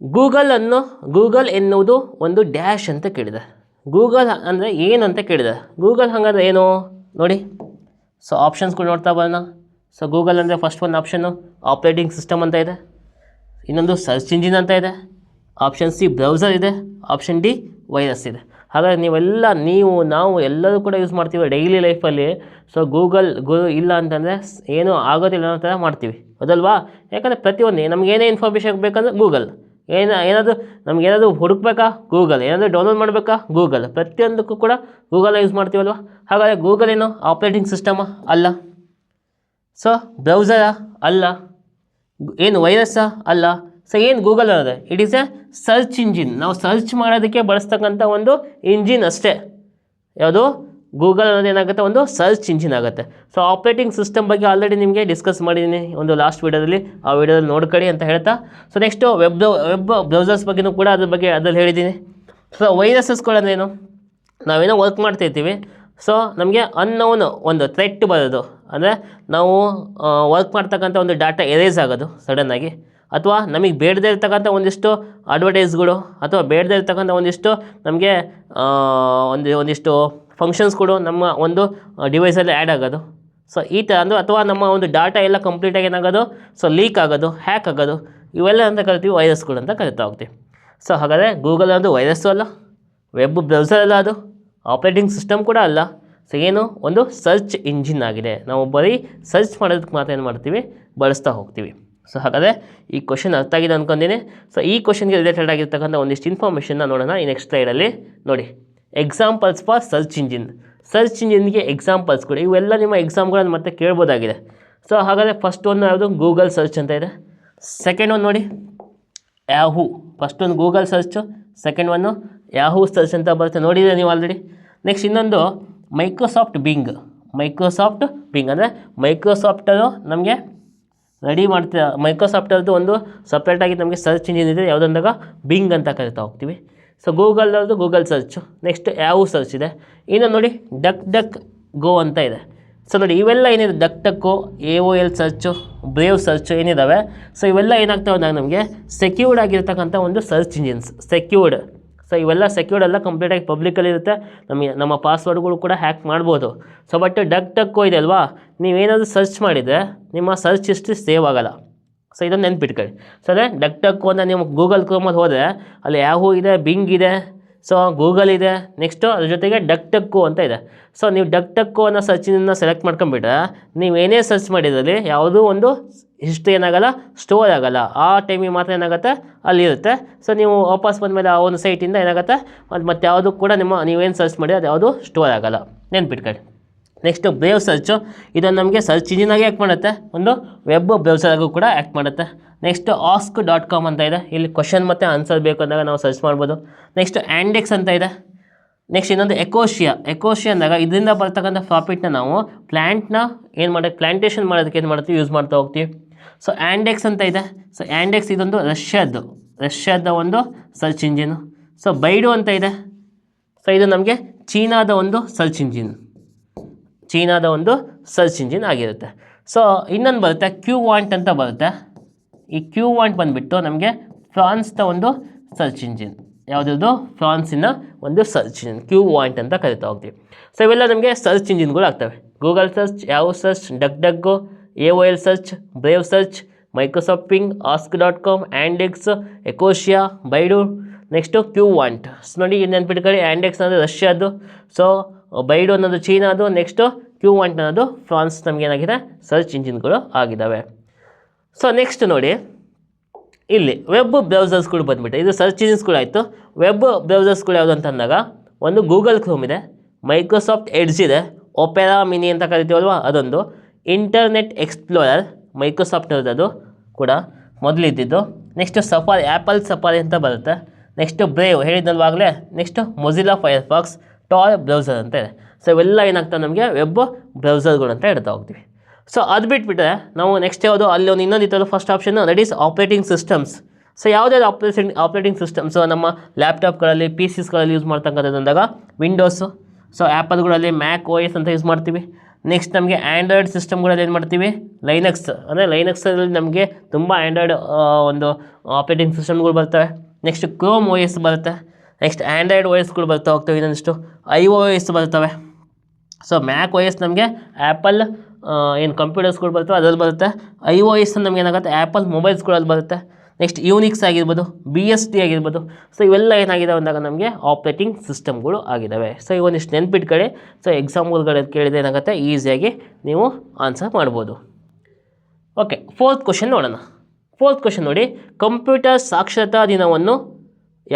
ಗೂಗಲ್ ಎನ್ನುವುದು ಒಂದು ಡ್ಯಾಶ್ ಅಂತ ಕೇಳಿದೆ. ಗೂಗಲ್ ಅಂದರೆ ಏನು ಅಂತ ಕೇಳಿದೆ. ಗೂಗಲ್ ಹಾಗಾದ್ರೆ ಏನು ನೋಡಿ. ಸೊ ಆಪ್ಷನ್ಸ್ಗಳು ನೋಡ್ತಾ ಬರೋಣ. ಸೊ ಗೂಗಲ್ ಅಂದರೆ ಫಸ್ಟ್ ಒಂದು ಆಪ್ಷನ್ನು ಆಪ್ರೇಟಿಂಗ್ ಸಿಸ್ಟಮ್ ಅಂತ ಇದೆ, ಇನ್ನೊಂದು ಸರ್ಚ್ ಇಂಜಿನ್ ಅಂತ ಇದೆ, ಆಪ್ಷನ್ ಸಿ ಬ್ರೌಸರ್ ಇದೆ, ಆಪ್ಷನ್ ಡಿ ವೈರಸ್ ಇದೆ. ಹಾಗಾಗಿ ನಾವು ಎಲ್ಲರೂ ಕೂಡ ಯೂಸ್ ಮಾಡ್ತೀವಿ ಡೈಲಿ ಲೈಫಲ್ಲಿ. ಸೊ ಗೂಗಲ್ ಇಲ್ಲ ಅಂತಂದರೆ ಏನೂ ಆಗೋದಿಲ್ಲ ಅನ್ನೋ ಥರ ಮಾಡ್ತೀವಿ, ಹೌದಲ್ವಾ? ಯಾಕಂದರೆ ಪ್ರತಿಯೊಂದು ನಮಗೇನೇ ಇನ್ಫಾರ್ಮೇಷನ್ ಬೇಕಂದ್ರೆ ಗೂಗಲ್, ನಮಗೇನಾದರೂ ಹುಡುಕ್ಬೇಕಾ ಗೂಗಲ್, ಏನಾದರೂ ಡೌನ್ಲೋಡ್ ಮಾಡಬೇಕಾ ಗೂಗಲ್, ಪ್ರತಿಯೊಂದಕ್ಕೂ ಕೂಡ ಗೂಗಲ್ ಯೂಸ್ ಮಾಡ್ತೀವಲ್ವ. ಹಾಗಾದರೆ ಗೂಗಲ್ ಏನು ಆಪ್ರೇಟಿಂಗ್ ಸಿಸ್ಟಮಾ? ಅಲ್ಲ. ಸೊ ಬ್ರೌಸರಾ? ಅಲ್ಲ. ಏನು ವೈರಸ್ಸಾ? ಅಲ್ಲ. ಸೊ ಏನು ಗೂಗಲ್ ಅನ್ನೋದು, it is A search engine. ನಾವು ಸರ್ಚ್ ಮಾಡೋದಕ್ಕೆ ಬಳಸ್ತಕ್ಕಂಥ ಒಂದು ಇಂಜಿನ್ ಅಷ್ಟೇ. ಯಾವುದು ಗೂಗಲ್ ಅನ್ನೋದು ಏನಾಗುತ್ತೆ, ಒಂದು ಸರ್ಚ್ ಇಂಜಿನ್ ಆಗುತ್ತೆ. ಸೊ ಆಪ್ರೇಟಿಂಗ್ ಸಿಸ್ಟಮ್ ಬಗ್ಗೆ ಆಲ್ರೆಡಿ ನಿಮಗೆ ಡಿಸ್ಕಸ್ ಮಾಡಿದ್ದೀನಿ ಒಂದು ಲಾಸ್ಟ್ ವೀಡಿಯೋದಲ್ಲಿ, ಆ ವಿಡಿಯೋದಲ್ಲಿ ನೋಡ್ಕೊಳ್ಳಿ ಅಂತ ಹೇಳ್ತಾ. ಸೊ ನೆಕ್ಸ್ಟು ವೆಬ್ ಬ್ರೌಸರ್ಸ್ ಬಗ್ಗೆಯೂ ಕೂಡ ಅದ್ರಲ್ಲಿ ಹೇಳಿದ್ದೀನಿ. ಸೊ ವೈರಸಸ್ಗಳು ಏನು, ನಾವೇನೋ ವರ್ಕ್ ಮಾಡ್ತಾಯಿರ್ತೀವಿ, ಸೊ ನಮಗೆ ಅನ್ನೋನ್ ಒಂದು ಥ್ರೆಟ್ ಬರೋದು, ಅಂದರೆ ನಾವು ವರ್ಕ್ ಮಾಡ್ತಕ್ಕಂಥ ಒಂದು ಡಾಟಾ ಎರೇಸ್ ಆಗೋದು ಸಡನ್ನಾಗಿ, ಅಥವಾ ನಮಗೆ ಬೇಡದೇ ಇರ್ತಕ್ಕಂಥ ಒಂದಿಷ್ಟು ಅಡ್ವರ್ಟೈಸ್ಗಳು, ಅಥವಾ ಬೇಡದೇ ಇರ್ತಕ್ಕಂಥ ಒಂದಿಷ್ಟು ನಮಗೆ ಒಂದಿಷ್ಟು ಫಂಕ್ಷನ್ಸ್ಗಳು ನಮ್ಮ ಒಂದು ಡಿವೈಸಲ್ಲಿ ಆ್ಯಡ್ ಆಗೋದು. ಸೊ ಈ ಥರ ಅಥವಾ ನಮ್ಮ ಒಂದು ಡಾಟಾ ಎಲ್ಲ ಕಂಪ್ಲೀಟಾಗಿ ಏನಾಗೋದು, ಸೊ ಲೀಕ್ ಆಗೋದು, ಹ್ಯಾಕ್ ಆಗೋದು, ಇವೆಲ್ಲ ಅಂತ ಕರಿತೀವಿ ವೈರಸ್ಗಳು ಅಂತ ಕರಿತಾ ಹೋಗ್ತೀವಿ. ಸೊ ಹಾಗಾದರೆ ಗೂಗಲ್ ಅನ್ನೋದು ವೈರಸ್ಸು ಅಲ್ಲ, ವೆಬ್ ಬ್ರೌಸರ್ ಅಲ್ಲ, ಅದು ಆಪ್ರೇಟಿಂಗ್ ಸಿಸ್ಟಮ್ ಕೂಡ ಅಲ್ಲ. ಸೊ ಏನು, ಒಂದು ಸರ್ಚ್ ಇಂಜಿನ್ ಆಗಿದೆ. ನಾವು ಬರೀ ಸರ್ಚ್ ಮಾಡೋದಕ್ಕೆ ಮಾತ್ರ ಏನು ಮಾಡ್ತೀವಿ, ಬಳಸ್ತಾ ಹೋಗ್ತೀವಿ. ಸೊ ಹಾಗಾದರೆ ಈ ಕ್ವಶನ್ ಅರ್ಥ ಆಗಿದೆ ಅಂದ್ಕೊಂಡಿನಿ. ಸೊ ಈ ಕ್ವಶನ್ಗೆ ರಿಲೇಟೆಡ್ ಆಗಿರ್ತಕ್ಕಂಥ ಒಂದಿಷ್ಟು ಇನ್ಫಾರ್ಮೇಷನ್ನ ನೋಡೋಣ ಈ ನೆಕ್ಸ್ಟ್ ಸ್ಲೈಡಲ್ಲಿ. ನೋಡಿ, examples for search engine. Search ಇಂಜಿನ್ಗೆ ಎಕ್ಸಾಂಪಲ್ಸ್ಗಳು ಇವೆಲ್ಲ ನಿಮ್ಮ ಎಕ್ಸಾಮ್ಗಳನ್ನು ಮತ್ತೆ ಕೇಳ್ಬೋದಾಗಿದೆ. ಸೊ ಹಾಗಾದರೆ ಫಸ್ಟ್ ಒಂದು ಯಾವುದು, ಗೂಗಲ್ ಸರ್ಚ್ ಅಂತ ಇದೆ. ಸೆಕೆಂಡ್ ಒಂದು ನೋಡಿ, ಯಾಹೂ. ಫಸ್ಟ್ ಒಂದು ಗೂಗಲ್ ಸರ್ಚು, ಸೆಕೆಂಡ್ ಒಂದು ಯಾಹೂ ಸರ್ಚ್ ಅಂತ ಬರುತ್ತೆ, ನೋಡಿದರೆ ನೀವು ಆಲ್ರೆಡಿ. ನೆಕ್ಸ್ಟ್ ಇನ್ನೊಂದು ಮೈಕ್ರೋಸಾಫ್ಟ್ ಬಿಂಗ್. ಅಂದರೆ ಮೈಕ್ರೋಸಾಫ್ಟರು ನಮಗೆ ರೆಡಿ ಮಾಡ್ತಾ, ಮೈಕ್ರೋಸಾಫ್ಟರ್ದು ಒಂದು ಸಪ್ರೇಟಾಗಿ ನಮಗೆ ಸರ್ಚ್ ಇಂಜಿನ್ ಇದೆ, ಯಾವುದಂದಾಗ ಬಿಂಗ್ ಅಂತ ಕರಿತಾ ಹೋಗ್ತೀವಿ. ಸೊ ಗೂಗಲ್ದು Google search. Next Yahoo search ಇದೆ. ಇನ್ನು ನೋಡಿ ಡಕ್ ಗೋ ಅಂತ ಇದೆ. ಸೊ ನೋಡಿ ಇವೆಲ್ಲ ಏನಿದೆ, Duck AOL search, Brave search ಏನಿದ್ದಾವೆ, ಸೊ ಇವೆಲ್ಲ ಏನಾಗ್ತಾವೆ ಅಂದಾಗ ನಮಗೆ ಸೆಕ್ಯೂರ್ಡ್ ಆಗಿರ್ತಕ್ಕಂಥ ಒಂದು ಸರ್ಚ್ ಇಂಜಿನ್ಸ್, ಸೆಕ್ಯೂರ್ಡ್. ಸೊ ಇವೆಲ್ಲ ಸೆಕ್ಯೂರ್ಡ್ ಎಲ್ಲ ಕಂಪ್ಲೀಟಾಗಿ ಪಬ್ಲಿಕಲ್ಲಿ ಇರುತ್ತೆ, ನಮ್ಮ ಪಾಸ್ವರ್ಡ್ಗಳು ಕೂಡ ಹ್ಯಾಕ್ ಮಾಡ್ಬೋದು. ಸೊ ಬಟ್ ಡಕ್ ಇದೆ ಅಲ್ವಾ, ನೀವೇನಾದರೂ ಸರ್ಚ್ ಮಾಡಿದರೆ ನಿಮ್ಮ ಸರ್ಚ್ ಹಿಸ್ಟ್ರಿ ಸೇವ್ ಆಗೋಲ್ಲ. ಸೊ ಇದನ್ನು ನೆನ್ಪಿಟ್ಕೊಳ್ಳಿ. ಸೊ ಅಂದರೆ ಡಕ್ ಅಂತ ನೀವು ಗೂಗಲ್ ಕ್ರೋಮಲ್ಲಿ ಹೋದರೆ ಅಲ್ಲಿ ಯಾಹೂ ಇದೆ, ಬಿಂಗ್ ಇದೆ, ಸೊ ಗೂಗಲ್ ಇದೆ, ನೆಕ್ಸ್ಟು ಅದ್ರ ಜೊತೆಗೆ ಡಕ್ಕು ಅಂತ ಇದೆ. ಸೊ ನೀವು ಡಕ್ಕು ಅನ್ನೋ ಸರ್ಚಿನ ಸೆಲೆಕ್ಟ್ ಮಾಡ್ಕೊಂಬಿಟ್ರೆ ನೀವು ಏನೇ ಸರ್ಚ್ ಮಾಡಿದ್ರಲ್ಲಿ ಯಾವುದೂ ಒಂದು ಹಿಸ್ಟ್ರಿ ಏನಾಗಲ್ಲ, ಸ್ಟೋರ್ ಆಗೋಲ್ಲ. ಆ ಟೈಮಿಗೆ ಮಾತ್ರ ಏನಾಗುತ್ತೆ ಅಲ್ಲಿರುತ್ತೆ. ಸೊ ನೀವು ವಾಪಸ್ ಬಂದಮೇಲೆ ಆ ಒಂದು ಸೈಟಿಂದ ಏನಾಗುತ್ತೆ ಅದು ಮತ್ತೆ ಯಾವುದು ಕೂಡ ನೀವೇನು ಸರ್ಚ್ ಮಾಡಿ ಅದು ಯಾವುದು ಸ್ಟೋರ್ ಆಗೋಲ್ಲ, ನೆನ್ಪಿಟ್ಕೊಳ್ಳಿ. ನೆಕ್ಸ್ಟು ಬ್ರೇವ್ ಸರ್ಚು, ಇದನ್ನು ನಮಗೆ ಸರ್ಚ್ ಇಂಜಿನಾಗೆ ಆ್ಯಕ್ಟ್ ಮಾಡುತ್ತೆ, ಒಂದು ವೆಬ್ ಬ್ರೌಸರ್ಗೂ ಕೂಡ ಆ್ಯಕ್ಟ್ ಮಾಡುತ್ತೆ. ನೆಕ್ಸ್ಟು ask.com ಅಂತ ಇದೆ, ಇಲ್ಲಿ ಕ್ವಶನ್ ಮತ್ತು ಆನ್ಸರ್ ಬೇಕು ಅಂದಾಗ ನಾವು ಸರ್ಚ್ ಮಾಡ್ಬೋದು. ನೆಕ್ಸ್ಟ್ ಆ್ಯಂಡೆಕ್ಸ್ ಅಂತ ಇದೆ. ನೆಕ್ಸ್ಟ್ ಇನ್ನೊಂದು ಎಕೋಶಿಯಾ ಅಂದಾಗ ಇದರಿಂದ ಬರ್ತಕ್ಕಂಥ ಪ್ರಾಫಿಟ್ನ ನಾವು ಪ್ಲ್ಯಾಂಟೇಷನ್ ಮಾಡೋದಕ್ಕೆ ಏನು ಮಾಡ್ತೀವಿ, ಯೂಸ್ ಮಾಡ್ತಾ ಹೋಗ್ತೀವಿ. ಸೊ ಆ್ಯಂಡೆಕ್ಸ್ ಅಂತ ಇದೆ. ಸೊ ಆ್ಯಂಡೆಕ್ಸ್ ಇದೊಂದು ರಷ್ಯಾದ ಒಂದು ಸರ್ಚ್ ಇಂಜಿನು. ಸೊ ಬೈಡು ಅಂತ ಇದೆ. ಸೊ ಇದು ನಮಗೆ ಚೀನಾದ ಒಂದು ಸರ್ಚ್ ಇಂಜಿನ್ ಆಗಿರುತ್ತೆ. ಸೊ ಇನ್ನೊಂದು ಬರುತ್ತೆ ಕ್ಯೂವಾಂಟ್ ಅಂತ ಬರುತ್ತೆ. ಈ ಕ್ಯೂವಾಂಟ್ ಬಂದುಬಿಟ್ಟು ನಮಗೆ ಫ್ರಾನ್ಸ್ನ ಒಂದು ಸರ್ಚ್ ಇಂಜಿನ್. ಯಾವುದಿದು? ಫ್ರಾನ್ಸಿನ ಒಂದು ಸರ್ಚ್ ಇಂಜಿನ್, ಕ್ಯೂವಾಂಟ್ ಅಂತ ಕರಿತಾ ಹೋಗ್ತೀವಿ. ಸೊ ಇವೆಲ್ಲ ನಮಗೆ ಸರ್ಚ್ ಇಂಜಿನ್ಗಳು ಆಗ್ತವೆ. Google search, Yahoo search, Duck, AOL search, Brave search, Microsoft Bing, ask.com, Yandex, Ecosia, Baidu, next Qwant. So ನೋಡಿ ನೆನ್ಪಿಟ್ಕೊಳ್ಳಿ, ಆ್ಯಂಡೆಕ್ಸ್ ಅನ್ನೋದು ರಷ್ಯಾದು, ಸೊ ಬೈಡು ಅನ್ನೋದು ಚೀನಾದು, ನೆಕ್ಸ್ಟು ಕ್ಯೂವಾಂಟ್ ಅನ್ನೋದು ಫ್ರಾನ್ಸ್ ನಮಗೇನಾಗಿದೆ ಸರ್ಚ್ ಇಂಜಿನ್ಗಳು ಆಗಿದ್ದಾವೆ. ಸೊ ನೆಕ್ಸ್ಟ್ ನೋಡಿ ಇಲ್ಲಿ ವೆಬ್ ಬ್ರೌಸರ್ಸ್ಗಳು ಬಂದುಬಿಟ್ಟು ಇದು ಸರ್ಚ್ ಇಂಜಿನ್ಸ್ಗಳು ಆಯಿತು. ವೆಬ್ ಬ್ರೌಸರ್ಸ್ಗಳು ಯಾವುದು ಅಂತ ಅಂದಾಗ ಒಂದು ಗೂಗಲ್ ಕ್ರೋಮ್ ಇದೆ, ಮೈಕ್ರೋಸಾಫ್ಟ್ ಎಡ್ಜ್ ಇದೆ, ಒಪೆರಾ ಮಿನಿ ಅಂತ ಕರಿತೀವಲ್ವ ಅದೊಂದು, ಇಂಟರ್ನೆಟ್ ಎಕ್ಸ್ಪ್ಲೋರರ್ ಮೈಕ್ರೋಸಾಫ್ಟ್ನವ್ರದ್ದು ಅದು ಕೂಡ ಮೊದಲಿದ್ದಿದ್ದು. ನೆಕ್ಸ್ಟು ಸಫಾರಿ, ಆ್ಯಪಲ್ ಸಫಾರಿ ಅಂತ ಬರುತ್ತೆ. ನೆಕ್ಸ್ಟು ಬ್ರೇವ್ ಹೇಳಿದ್ನಲ್ವಾಗಲೇ. Next Mozilla Firefox, Tor browser ಅಂತ ಇದೆ. ಸೊ ಇವೆಲ್ಲ ಏನಾಗ್ತವೆ ನಮಗೆ ವೆಬ್ ಬ್ರೌಸರ್ಗಳು ಅಂತ ಹೇಳ್ತಾ ಹೋಗ್ತೀವಿ. ಸೊ ಅದು ಬಿಟ್ಬಿಟ್ರೆ ನಾವು ನೆಕ್ಸ್ಟ್ ಯಾವುದು ಅಲ್ಲಿ ಒಂದು ಇನ್ನೊಂದು ಇತ್ತು, first option that is operating systems. So ಯಾವುದ್ಯಾವುದು ಆಪ್ರೇಟಿಂಗ್ ಸಿಸ್ಟಮ್ಸು ನಮ್ಮ ಲ್ಯಾಪ್ಟಾಪ್ಗಳಲ್ಲಿ, PCಸ್ಗಳಲ್ಲಿ ಯೂಸ್ ಮಾಡ್ತಕ್ಕಂಥದ್ದು ಅಂದಾಗ ವಿಂಡೋಸು. ಸೊ ಆ್ಯಪಲ್ಗಳಲ್ಲಿ ಮ್ಯಾಕ್ OS ಅಂತ ಯೂಸ್ ಮಾಡ್ತೀವಿ. ನೆಕ್ಸ್ಟ್ ನಮಗೆ ಆ್ಯಂಡ್ರಾಯ್ಡ್ ಸಿಸ್ಟಮ್ಗಳಲ್ಲಿ ಏನು ಮಾಡ್ತೀವಿ, ಲೈನಕ್ಸ್. ಅಂದರೆ ಲೈನಕ್ಸಲ್ಲಿ ನಮಗೆ ತುಂಬ ಆ್ಯಂಡ್ರಾಯ್ಡ್ ಒಂದು ಆಪ್ರೇಟಿಂಗ್ ಸಿಸ್ಟಮ್ಗಳು ಬರ್ತವೆ. ನೆಕ್ಸ್ಟ್ ಕ್ರೋಮ್ OS ಬರುತ್ತೆ. ನೆಕ್ಸ್ಟ್ ಆ್ಯಂಡ್ರಾಯ್ಡ್ OSಗಳು ಬರ್ತಾ ಹೋಗ್ತವೆ. ಇನ್ನೊಂದಿಷ್ಟು iOS ಬರ್ತವೆ. ಸೊ ಮ್ಯಾಕ್ OS ನಮಗೆ ಆ್ಯಪಲ್ ಏನು ಕಂಪ್ಯೂಟರ್ಸ್ಗಳು ಬರ್ತವೆ ಅದರಲ್ಲಿ ಬರುತ್ತೆ. iOS ನಮಗೆ ಏನಾಗುತ್ತೆ ಆ್ಯಪಲ್ ಮೊಬೈಲ್ಸ್ಗಳಲ್ಲಿ ಬರುತ್ತೆ. ನೆಕ್ಸ್ಟ್ ಯೂನಿಕ್ಸ್ ಆಗಿರ್ಬೋದು, BSD ಆಗಿರ್ಬೋದು. ಸೊ ಇವೆಲ್ಲ ಏನಾಗಿದ್ದಾವೆ ಅಂದಾಗ ನಮಗೆ ಆಪ್ರೇಟಿಂಗ್ ಸಿಸ್ಟಮ್ಗಳು ಆಗಿದ್ದಾವೆ. ಸೊ ಇವೊಂದಿಷ್ಟು ನೆನ್ಪಿಟ್ಕೊಳ್ಳಿ. ಸೊ ಎಕ್ಸಾಂಪಲ್ಗಳು ಕೇಳಿದ್ರೆ ಏನಾಗುತ್ತೆ ಈಸಿಯಾಗಿ ನೀವು ಆನ್ಸರ್ ಮಾಡ್ಬೋದು. ಓಕೆ, ಫೋರ್ತ್ ಕ್ವಶನ್ ನೋಡೋಣ. ಫೋರ್ತ್ ಕ್ವಶನ್ ನೋಡಿ, ಕಂಪ್ಯೂಟರ್ ಸಾಕ್ಷರತಾ ದಿನವನ್ನು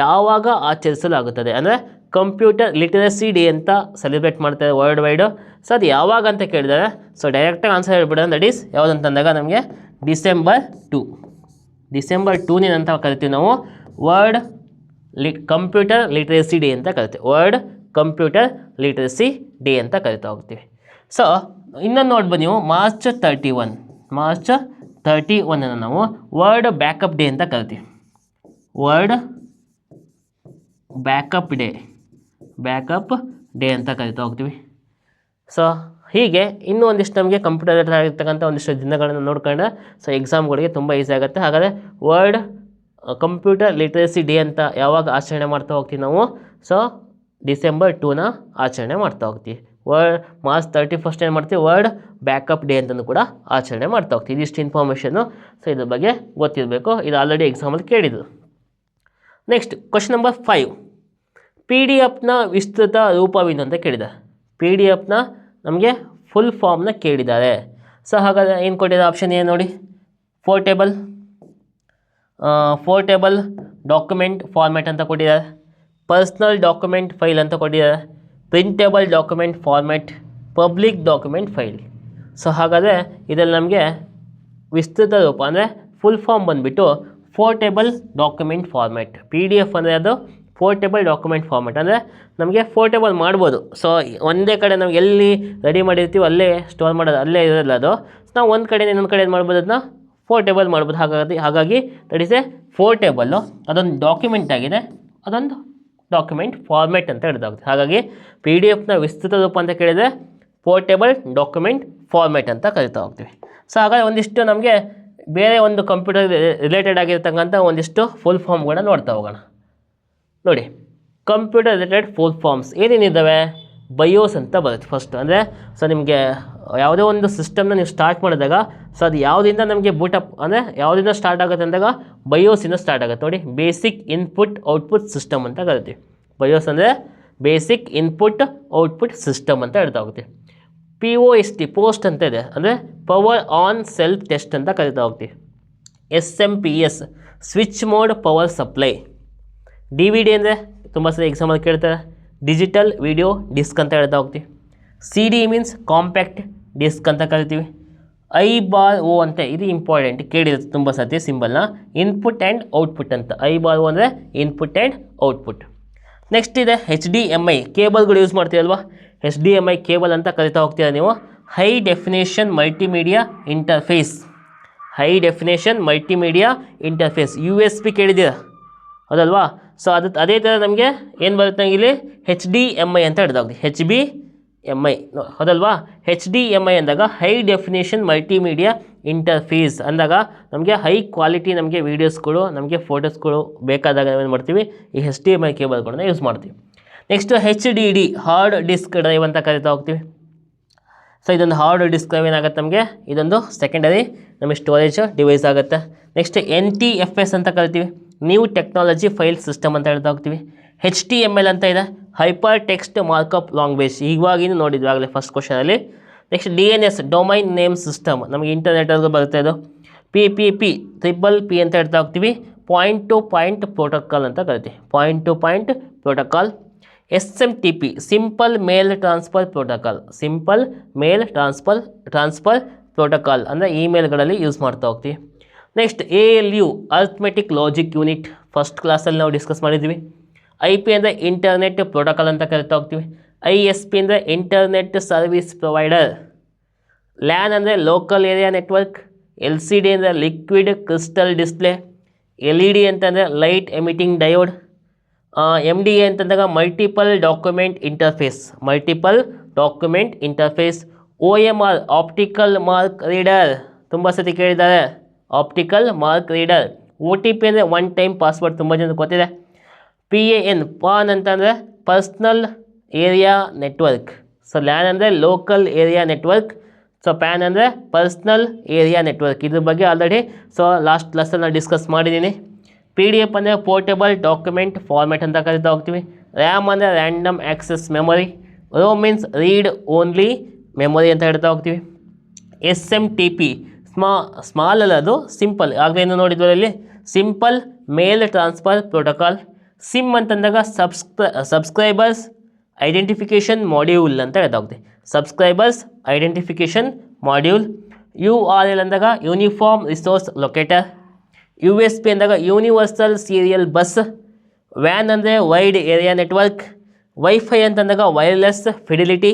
ಯಾವಾಗ ಆಚರಿಸಲಾಗುತ್ತದೆ? ಅಂದರೆ ಕಂಪ್ಯೂಟರ್ ಲಿಟರಸಿ ಡೇ ಅಂತ ಸೆಲೆಬ್ರೇಟ್ ಮಾಡ್ತಾರೆ ವರ್ಲ್ಡ್ ವೈಡು. ಸೊ ಅದು ಯಾವಾಗ ಅಂತ ಕೇಳಿದ್ದಾರೆ. ಸೊ ಡೈರೆಕ್ಟಾಗಿ ಆನ್ಸರ್ ಹೇಳ್ಬಿಡೋಣ. ದಟ್ ಈಸ್ ಯಾವುದಂತಂದಾಗ ನಮಗೆ ಡಿಸೆಂಬರ್ 2 ಅಂತ ಕರಿತೀವಿ ನಾವು. ವರ್ಲ್ಡ್ ಕಂಪ್ಯೂಟರ್ ಲಿಟ್ರಸಿ ಡೇ ಅಂತ ಕರಿತೀವಿ. ವರ್ಲ್ಡ್ ಕಂಪ್ಯೂಟರ್ ಲಿಟ್ರಸಿ ಡೇ ಅಂತ ಕರಿತಾ ಹೋಗ್ತೀವಿ. ಸೊ ಇನ್ನೊಂದು ನೋಡ್ಬೋದು ನೀವು, ಮಾರ್ಚ್ 31 ನಾವು ವರ್ಲ್ಡ್ ಬ್ಯಾಕಪ್ ಡೇ ಅಂತ ಕರಿತೀವಿ. ವರ್ಲ್ಡ್ ಬ್ಯಾಕಪ್ ಡೇ ಅಂತ ಕರಿತಾ ಹೋಗ್ತೀವಿ. ಸೊ ಹೀಗೆ ಇನ್ನೂ ಒಂದಿಷ್ಟು ನಮಗೆ ಕಂಪ್ಯೂಟರ್ ರಿಲೇಟೆಡ್ ಆಗಿರ್ತಕ್ಕಂಥ ಒಂದಿಷ್ಟು ದಿನಗಳನ್ನು ನೋಡ್ಕೊಂಡ್ರೆ ಸೊ ಎಕ್ಸಾಮ್ಗಳಿಗೆ ತುಂಬ ಈಸಿ ಆಗುತ್ತೆ. ಹಾಗಾದರೆ ವರ್ಲ್ಡ್ ಕಂಪ್ಯೂಟರ್ ಲಿಟ್ರಸಿ ಡೇ ಅಂತ ಯಾವಾಗ ಆಚರಣೆ ಮಾಡ್ತಾ ಹೋಗ್ತೀವಿ ನಾವು? ಸೊ ಡಿಸೆಂಬರ್ 2 ಆಚರಣೆ ಮಾಡ್ತಾ ಹೋಗ್ತೀವಿ. ಮಾರ್ಚ್ 31 ಏನು ಮಾಡ್ತೀವಿ, ವರ್ಲ್ಡ್ ಬ್ಯಾಕಪ್ ಡೇ ಅಂತಲೂ ಕೂಡ ಆಚರಣೆ ಮಾಡ್ತಾ ಹೋಗ್ತೀವಿ. ಇದಿಷ್ಟು ಇನ್ಫಾರ್ಮೇಷನ್ನು. ಸೊ ಇದ್ರ ಬಗ್ಗೆ ಗೊತ್ತಿರಬೇಕು. ಇದು ಆಲ್ರೆಡಿ ಎಕ್ಸಾಮಲ್ಲಿ ಕೇಳಿದ್ದು. ನೆಕ್ಸ್ಟ್ ಕ್ವಶನ್ ನಂಬರ್ 5, PDF ವಿಸ್ತೃತ ರೂಪವೇನು ಅಂತ ಕೇಳಿದ್ದಾರೆ. PDF ನಮಗೆ ಫುಲ್ ಫಾರ್ಮ್ನ ಕೇಳಿದ್ದಾರೆ. ಸೊ ಹಾಗಾದರೆ ಏನು ಕೊಟ್ಟಿದ್ದಾರೆ ಆಪ್ಷನ್ ಏನು ನೋಡಿ, ಪೋರ್ಟೇಬಲ್ ಡಾಕ್ಯುಮೆಂಟ್ ಫಾರ್ಮ್ಯಾಟ್ ಅಂತ ಕೊಟ್ಟಿದ್ದಾರೆ, ಪರ್ಸ್ನಲ್ ಡಾಕ್ಯುಮೆಂಟ್ ಫೈಲ್ ಅಂತ ಕೊಟ್ಟಿದ್ದಾರೆ, printable document format, public document file. So ಹಾಗಾದರೆ ಇದರಲ್ಲಿ ನಮಗೆ ವಿಸ್ತೃತ ರೂಪ ಅಂದರೆ ಫುಲ್ ಫಾರ್ಮ್ ಬಂದುಬಿಟ್ಟು ಪೋರ್ಟೇಬಲ್ ಡಾಕ್ಯುಮೆಂಟ್ ಫಾರ್ಮ್ಯಾಟ್. PDF ಅಂದರೆ ಅದು ಪೋರ್ಟೇಬಲ್ ಡಾಕ್ಯುಮೆಂಟ್ ಫಾರ್ಮ್ಯಾಟ್. ಅಂದರೆ ನಮಗೆ ಪೋರ್ಟೇಬಲ್ ಮಾಡ್ಬೋದು. ಸೊ ಒಂದೇ ಕಡೆ ನಾವು ಎಲ್ಲಿ ರೆಡಿ ಮಾಡಿರ್ತೀವಿ ಅಲ್ಲೇ ಸ್ಟೋರ್ ಮಾಡೋದು, ಅಲ್ಲೇ ಇರೋಲ್ಲ ಅದು. ನಾವು ಒಂದು ಕಡೆ ಇನ್ನೊಂದು ಕಡೆ ಏನು ಮಾಡ್ಬೋದು, ಅದನ್ನ ಪೋರ್ಟೇಬಲ್ ಮಾಡ್ಬೋದು. ಹಾಗಾಗಿ ದಟ್ ಈಸ್ ಎ ಪೋರ್ಟೇಬಲ್ಲು. ಅದೊಂದು ಡಾಕ್ಯುಮೆಂಟ್ ಆಗಿದೆ, ಅದೊಂದು ಡಾಕ್ಯುಮೆಂಟ್ ಫಾರ್ಮ್ಯಾಟ್ ಅಂತ ಹೇಳ್ತಾಗುತ್ತೆ. ಹಾಗಾಗಿ PDF ವಿಸ್ತೃತ ರೂಪ ಅಂತ ಕೇಳಿದರೆ ಪೋರ್ಟೇಬಲ್ ಡಾಕ್ಯುಮೆಂಟ್ ಫಾರ್ಮ್ಯಾಟ್ ಅಂತ ಕರಿತಾ ಹೋಗ್ತೀವಿ. ಸೊ ಹಾಗಾಗಿ ಒಂದಿಷ್ಟು ನಮಗೆ ಬೇರೆ ಒಂದು ಕಂಪ್ಯೂಟರ್ ರಿಲೇಟೆಡ್ ಆಗಿರ್ತಕ್ಕಂಥ ಒಂದಿಷ್ಟು ಫುಲ್ ಫಾರ್ಮ್ಗಳನ್ನ ನೋಡ್ತಾ ಹೋಗೋಣ. ನೋಡಿ, ಕಂಪ್ಯೂಟರ್ ರಿಲೇಟೆಡ್ ಫುಲ್ ಫಾರ್ಮ್ಸ್ ಏನೇನಿದ್ದಾವೆ? ಬಯೋಸ್ ಅಂತ ಬರುತ್ತೆ ಫಸ್ಟ್. ಅಂದರೆ ಸೊ ನಿಮಗೆ ಯಾವುದೇ ಒಂದು ಸಿಸ್ಟಮ್ನ ನೀವು ಸ್ಟಾರ್ಟ್ ಮಾಡಿದಾಗ ಸೊ ಅದು ಯಾವುದಿಂದ ನಮಗೆ ಬೂಟಪ್ ಅಂದರೆ ಯಾವುದಿಂದ ಸ್ಟಾರ್ಟ್ ಆಗುತ್ತೆ ಅಂದಾಗ ಬಯೋಸಿಂದ ಸ್ಟಾರ್ಟ್ ಆಗುತ್ತೆ ನೋಡಿ. ಬೇಸಿಕ್ ಇನ್ಪುಟ್ ಔಟ್ಪುಟ್ ಸಿಸ್ಟಮ್ ಅಂತ ಕರಿತೀವಿ. ಬಯೋಸ್ ಅಂದರೆ ಬೇಸಿಕ್ ಇನ್ಪುಟ್ ಔಟ್ಪುಟ್ ಸಿಸ್ಟಮ್ ಅಂತ ಹೇಳ್ತಾ ಹೋಗ್ತೀವಿ. POST ಪೋಸ್ಟ್ ಅಂತ ಇದೆ ಅಂದರೆ ಪವರ್ ಆನ್ ಸೆಲ್ಫ್ ಟೆಸ್ಟ್ ಅಂತ ಕರಿತಾ ಹೋಗ್ತೀವಿ. SMPS switch mode power supply. DVD ಅಂದರೆ ತುಂಬ ಸರಿ ಎಕ್ಸಾಮಲ್ಲಿ ಕೇಳ್ತಾರೆ, ಡಿಜಿಟಲ್ ವಿಡಿಯೋ ಡಿಸ್ಕ್ ಅಂತ ಹೇಳ್ತಾ ಹೋಗ್ತೀವಿ. CD ಮೀನ್ಸ್ ಕಾಂಪ್ಯಾಕ್ಟ್ ಡಿಸ್ಕ್ ಅಂತ ಕರಿತೀವಿ. I/O ಅಂತ ಇದು ಇಂಪಾರ್ಟೆಂಟ್, ಕೇಳಿರುತ್ತೆ ತುಂಬ ಸತಿ ಸಿಂಬಲ್ನ. ಇನ್ಪುಟ್ ಆ್ಯಂಡ್ ಔಟ್ಪುಟ್ ಅಂತ. I/O ಅಂದರೆ ಇನ್ಪುಟ್ ಆ್ಯಂಡ್ ಔಟ್ಪುಟ್. ನೆಕ್ಸ್ಟ್ ಇದೆ HDMI ಕೇಬಲ್ಗಳು ಯೂಸ್ ಮಾಡ್ತೀರಲ್ವ, HDMI ಕೇಬಲ್ ಅಂತ ಕರಿತಾ ಹೋಗ್ತೀರಾ ನೀವು. High definition multimedia interface. High definition multimedia interface USB ಕೇಳಿದ್ದೀರಾ ಹೌದಲ್ವಾ. ಸೊ ಅದೇ ಥರ ನಮಗೆ ಏನು ಬರುತ್ತೆ ಇಲ್ಲಿ HDMI ಅಂತ ಹೇಳ್ದಾಗ್ತೀವಿ. HDMI ಹೌದಲ್ವಾ. HDMI ಅಂದಾಗ ಹೈ ಡೆಫಿನೇಷನ್ ಮಲ್ಟಿಮೀಡಿಯಾ ಇಂಟರ್ಫೇಸ್ ಅಂದಾಗ ನಮಗೆ ಹೈ ಕ್ವಾಲಿಟಿ ನಮಗೆ ವೀಡಿಯೋಸ್ಗಳು ನಮಗೆ ಫೋಟೋಸ್ಗಳು ಬೇಕಾದಾಗ ನಾವೇನು ಮಾಡ್ತೀವಿ ಈ HDMI ಕೇಬಲ್ಗಳನ್ನ ಯೂಸ್ ಮಾಡ್ತೀವಿ. Next HDD hard disk drive ಅಂತ ಕರಿತಾ ಹೋಗ್ತೀವಿ. ಸೊ ಇದೊಂದು ಹಾರ್ಡ್ ಡಿಸ್ಕ್ ಡ್ರೈವ್ ಏನಾಗುತ್ತೆ ನಮಗೆ ಇದೊಂದು ಸೆಕೆಂಡರಿ ನಮಗೆ ಸ್ಟೋರೇಜ್ ಡಿವೈಸ್ ಆಗುತ್ತೆ. ನೆಕ್ಸ್ಟ್ NTFS ಅಂತ ಕರಿತೀವಿ, ನ್ಯೂ ಟೆಕ್ನಾಲಜಿ ಫೈಲ್ ಸಿಸ್ಟಮ್ ಅಂತ ಹೇಳ್ತಾ ಹೋಗ್ತೀವಿ. HTML ಅಂತ ಇದೆ, ಹೈಪರ್ ಟೆಕ್ಸ್ಟ್ ಮಾರ್ಕಪ್ ಲಾಂಗ್ವೇಜ್, ಇವಾಗಿನೂ ನೋಡಿದ್ವಿ ಆಗಲೇ ಫಸ್ಟ್ ಕ್ವಶನಲ್ಲಿ. Next DNS domain name system, ನಮಗೆ ಇಂಟರ್ನೆಟಲ್ಲಿ ಬರುತ್ತೆ ಇದು. PPP ಅಂತ ಹೇಳ್ತಾ ಹೋಗ್ತೀವಿ. ಪಾಯಿಂಟ್ ಟು ಪಾಯಿಂಟ್ ಪ್ರೋಟೋಕಾಲ್ ಅಂತ ಕರಿತೀವಿ, point to point protocol. SMTP simple mail transfer protocol, simple mail transfer protocol ಅಂದರೆ ಇಮೇಲ್ಗಳಲ್ಲಿ ಯೂಸ್ ಮಾಡ್ತಾ ಹೋಗ್ತೀವಿ. Next ALU arithmetic logic unit, first ಕ್ಲಾಸಲ್ಲಿ ನಾವು ಡಿಸ್ಕಸ್ ಮಾಡಿದ್ವಿ. IP ಅಂದರೆ ಇಂಟರ್ನೆಟ್ ಪ್ರೋಟೋಕಾಲ್ ಅಂತ ಕರಿತಾ ಹೋಗ್ತೀವಿ. ISP ಅಂದರೆ ಇಂಟರ್ನೆಟ್ ಸರ್ವಿಸ್ ಪ್ರೊವೈಡರ್. LAN ಅಂದರೆ ಲೋಕಲ್ ಏರಿಯಾ ನೆಟ್ವರ್ಕ್. LCD ಅಂದರೆ ಲಿಕ್ವಿಡ್ ಕ್ರಿಸ್ಟಲ್ ಡಿಸ್ಪ್ಲೇ. LED ಅಂತಂದರೆ ಲೈಟ್ ಎಮಿಟಿಂಗ್ ಡಯೋಡ್. MDA ಅಂತಂದಾಗ multiple document interface, multiple document interface. OMR optical mark reader, ತುಂಬ ಸತಿ ಕೇಳಿದ್ದಾರೆ ಆಪ್ಟಿಕಲ್ ಮಾರ್ಕ್ ರೀಡರ್. OTP ಅಂದರೆ ಒನ್ ಟೈಮ್ ಪಾಸ್ವರ್ಡ್, ತುಂಬ ಜನ ಗೊತ್ತಿದೆ. PAN ಅಂತಂದರೆ personal area network. So LAN ಅಂದರೆ local area network. So PAN ಅಂದರೆ ಪರ್ಸ್ನಲ್ ಏರಿಯಾ ನೆಟ್ವರ್ಕ್. ಇದ್ರ ಬಗ್ಗೆ ಆಲ್ರೆಡಿ ಸೊ ಲಾಸ್ಟ್ ಕ್ಲಾಸಲ್ಲಿ ನಾನು ಡಿಸ್ಕಸ್ ಮಾಡಿದ್ದೀನಿ. PDF ಅಂದರೆ ಪೋರ್ಟೇಬಲ್ ಡಾಕ್ಯುಮೆಂಟ್ ಫಾರ್ಮ್ಯಾಟ್ ಅಂತ ಕರಿತಾ ಹೋಗ್ತೀವಿ. RAM ಅಂದರೆ random access memory. ROM means read only memory ಅಂತ ಹೇಳ್ತಾ ಹೋಗ್ತೀವಿ. SMTP ಸ್ಮಾಲ್ ಅಲ್ಲ, ಅದು ಸಿಂಪಲ್, ಆಗಲೇನು ನೋಡಿದ್ವರಲ್ಲಿ simple mail transfer protocol. SIM ಅಂತಂದಾಗ ಸಬ್ಸ್ಕ್ರೈಬರ್ಸ್ ಐಡೆಂಟಿಫಿಕೇಷನ್ ಮಾಡ್ಯೂಲ್ ಅಂತ ಹೇಳ್ತಾ ಹೋಗ್ತೀವಿ, ಸಬ್ಸ್ಕ್ರೈಬರ್ಸ್ ಐಡೆಂಟಿಫಿಕೇಷನ್ ಮಾಡ್ಯೂಲ್. URL ಅಂದಾಗ ಯೂನಿಫಾರ್ಮ್ ರಿಸೋರ್ಸ್ ಲೊಕೇಟರ್. USB ಅಂದಾಗ ಯೂನಿವರ್ಸಲ್ ಸೀರಿಯಲ್ ಬಸ್. WAN ಅಂದರೆ ವೈಡ್ ಏರಿಯಾ ನೆಟ್ವರ್ಕ್. ವೈಫೈ ಅಂತಂದಾಗ ವೈರ್ಲೆಸ್ ಫಿಡಿಲಿಟಿ.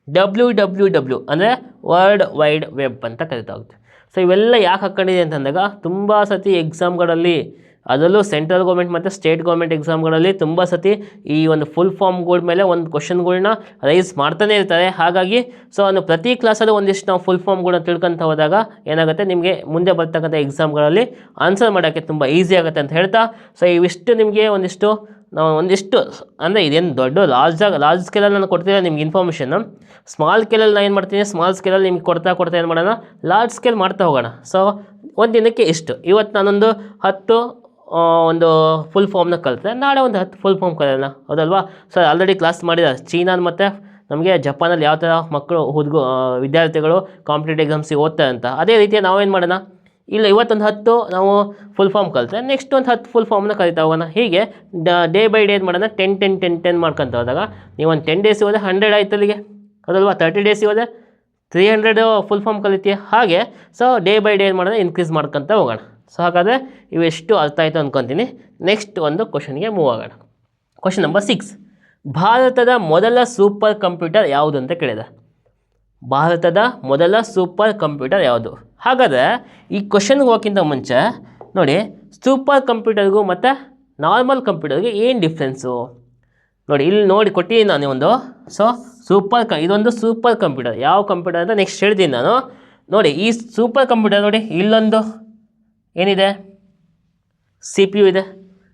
WWW ಅಂದರೆ ವರ್ಲ್ಡ್ ವೈಡ್ ವೆಬ್ ಅಂತ ಕರಿತಾ ಹೋಗ್ತೀವಿ. ಸೊ ಇವೆಲ್ಲ ಯಾಕೆ ಹಾಕ್ಕೊಂಡಿದೆ ಅಂತಂದಾಗ ತುಂಬ ಸತಿ ಎಕ್ಸಾಮ್ಗಳಲ್ಲಿ, ಅದರಲ್ಲೂ ಸೆಂಟ್ರಲ್ ಗೌರ್ಮೆಂಟ್ ಮತ್ತು ಸ್ಟೇಟ್ ಗೌರ್ಮೆಂಟ್ ಎಕ್ಸಾಮ್ಗಳಲ್ಲಿ ತುಂಬ ಸತಿ ಈ ಒಂದು ಫುಲ್ ಫಾರ್ಮ್ಗಳ ಮೇಲೆ ಒಂದು ಕ್ವಶನ್ಗಳ್ನ ರೈಸ್ ಮಾಡ್ತಾನೆ ಇರ್ತಾರೆ. ಹಾಗಾಗಿ ಸೊ ಒಂದು ಪ್ರತಿ ಕ್ಲಾಸಲ್ಲೂ ಒಂದಿಷ್ಟು ನಾವು ಫುಲ್ ಫಾರ್ಮ್ಗಳನ್ನ ತಿಳ್ಕೊತ ಹೋದಾಗ ಏನಾಗುತ್ತೆ ನಿಮಗೆ ಮುಂದೆ ಬರ್ತಕ್ಕಂಥ ಎಕ್ಸಾಮ್ಗಳಲ್ಲಿ ಆನ್ಸರ್ ಮಾಡೋಕ್ಕೆ ತುಂಬ ಈಸಿ ಆಗುತ್ತೆ ಅಂತ ಹೇಳ್ತಾ, ಸೊ ಇವಿಷ್ಟು ನಿಮಗೆ ಒಂದಿಷ್ಟು ಅಂದರೆ ಇದೇನು ದೊಡ್ಡ ಲಾರ್ಜ್ ಸ್ಕೇಲಲ್ಲಿ ನಾನು ಕೊಡ್ತೀನಿ ನಿಮ್ಗೆ ಇನ್ಫಾರ್ಮೇಷನ್ನು. ಸ್ಮಾಲ್ ಸ್ಕೇಲಲ್ಲಿ ನಾನು ಏನು ಮಾಡ್ತೀನಿ, ಸ್ಮಾಲ್ ಸ್ಕೇಲಲ್ಲಿ ನಿಮ್ಗೆ ಕೊಡ್ತಾ ಏನು ಮಾಡೋಣ, ಲಾರ್ಜ್ ಸ್ಕೇಲ್ ಮಾಡ್ತಾ ಹೋಗೋಣ. ಸೊ ಒಂದು ದಿನಕ್ಕೆ ಇಷ್ಟು, ಇವತ್ತು ನಾನೊಂದು 10 ಒಂದು ಫುಲ್ ಫಾರ್ಮ್ನ ಕಲಿತೆ, ನಾಳೆ ಒಂದು 10 ಫುಲ್ ಫಾರ್ಮ್ ಕಲಿಯೋಣ, ಹೌದಲ್ವಾ. ಸೊ ಆಲ್ರೆಡಿ ಕ್ಲಾಸ್ ಮಾಡಿದ್ದಾರೆ ಚೀನಾ ಮತ್ತು ನಮಗೆ ಜಪಾನಲ್ಲಿ ಯಾವ ಥರ ಮಕ್ಕಳು ವಿದ್ಯಾರ್ಥಿಗಳು ಕಾಂಪಿಟೇಟಿವ್ ಎಕ್ಸಾಮ್ಸಿಗೆ ಓದ್ತಾರೆ ಅಂತ. ಅದೇ ರೀತಿ ನಾವೇನು ಮಾಡೋಣ, ಇಲ್ಲ ಇವತ್ತೊಂದು 10 ನಾವು ಫುಲ್ ಫಾರ್ಮ್ ಕಲಿತೆ, ನೆಕ್ಸ್ಟ್ ಒಂದು 10 ಫುಲ್ ಫಾರ್ಮ್ನ ಕಲಿತಾ ಹೋಗೋಣ. ಹೀಗೆ ಡೇ ಬೈ ಡೇ ಏನು ಮಾಡೋಣ, 10 ಮಾಡ್ಕೊತ ಹೋದಾಗ ನೀವು ಒಂದು 10 ಡೇಸ್ ಹೋದರೆ 100 ಆಯ್ತು ಅಲ್ಲಿಗೆ, ಹೌದಲ್ವಾ. 30 ಡೇಸ್ ಹೋದರೆ 300 ಫುಲ್ ಫಾರ್ಮ್ ಕಲಿತೀಯ. ಹಾಗೆ ಸೊ ಡೇ ಬೈ ಡೇ ಏನು ಮಾಡೋಣ, ಇನ್ಕ್ರೀಸ್ ಮಾಡ್ಕೊತ ಹೋಗೋಣ. ಸೊ ಹಾಗಾದರೆ ಇವೆಷ್ಟು ಅರ್ಥ ಆಯಿತು ಅಂದ್ಕೊತೀನಿ. ನೆಕ್ಸ್ಟ್ ಒಂದು ಕ್ವಶನ್ಗೆ ಮೂವ್ ಆಗೋಣ. ಕ್ವಶನ್ ನಂಬರ್ 6, ಭಾರತದ ಮೊದಲ ಸೂಪರ್ ಕಂಪ್ಯೂಟರ್ ಯಾವುದು ಅಂತ ಕೇಳಿದೆ. ಭಾರತದ ಮೊದಲ ಸೂಪರ್ ಕಂಪ್ಯೂಟರ್ ಯಾವುದು? ಹಾಗಾದರೆ ಈ ಕ್ವಶನ್ಗೆ ಹೋಗೋಕ್ಕಿಂತ ಮುಂಚೆ ನೋಡಿ, ಸೂಪರ್ ಕಂಪ್ಯೂಟರ್ಗೂ ಮತ್ತು ನಾರ್ಮಲ್ ಕಂಪ್ಯೂಟರ್ಗೆ ಏನು ಡಿಫ್ರೆನ್ಸು ನೋಡಿ. ಇಲ್ಲಿ ನೋಡಿ ಕೊಟ್ಟಿದ್ದೀನಿ ನಾನು ಒಂದು. ಸೊ ಇದೊಂದು ಸೂಪರ್ ಕಂಪ್ಯೂಟರ್. ಯಾವ ಕಂಪ್ಯೂಟರ್ ಅಂತ ನೆಕ್ಸ್ಟ್ ಹೇಳ್ತೀನಿ ನಾನು. ನೋಡಿ ಈ ಸೂಪರ್ ಕಂಪ್ಯೂಟರ್ ನೋಡಿ, ಇಲ್ಲೊಂದು ಏನಿದೆ, CPU ಇದೆ.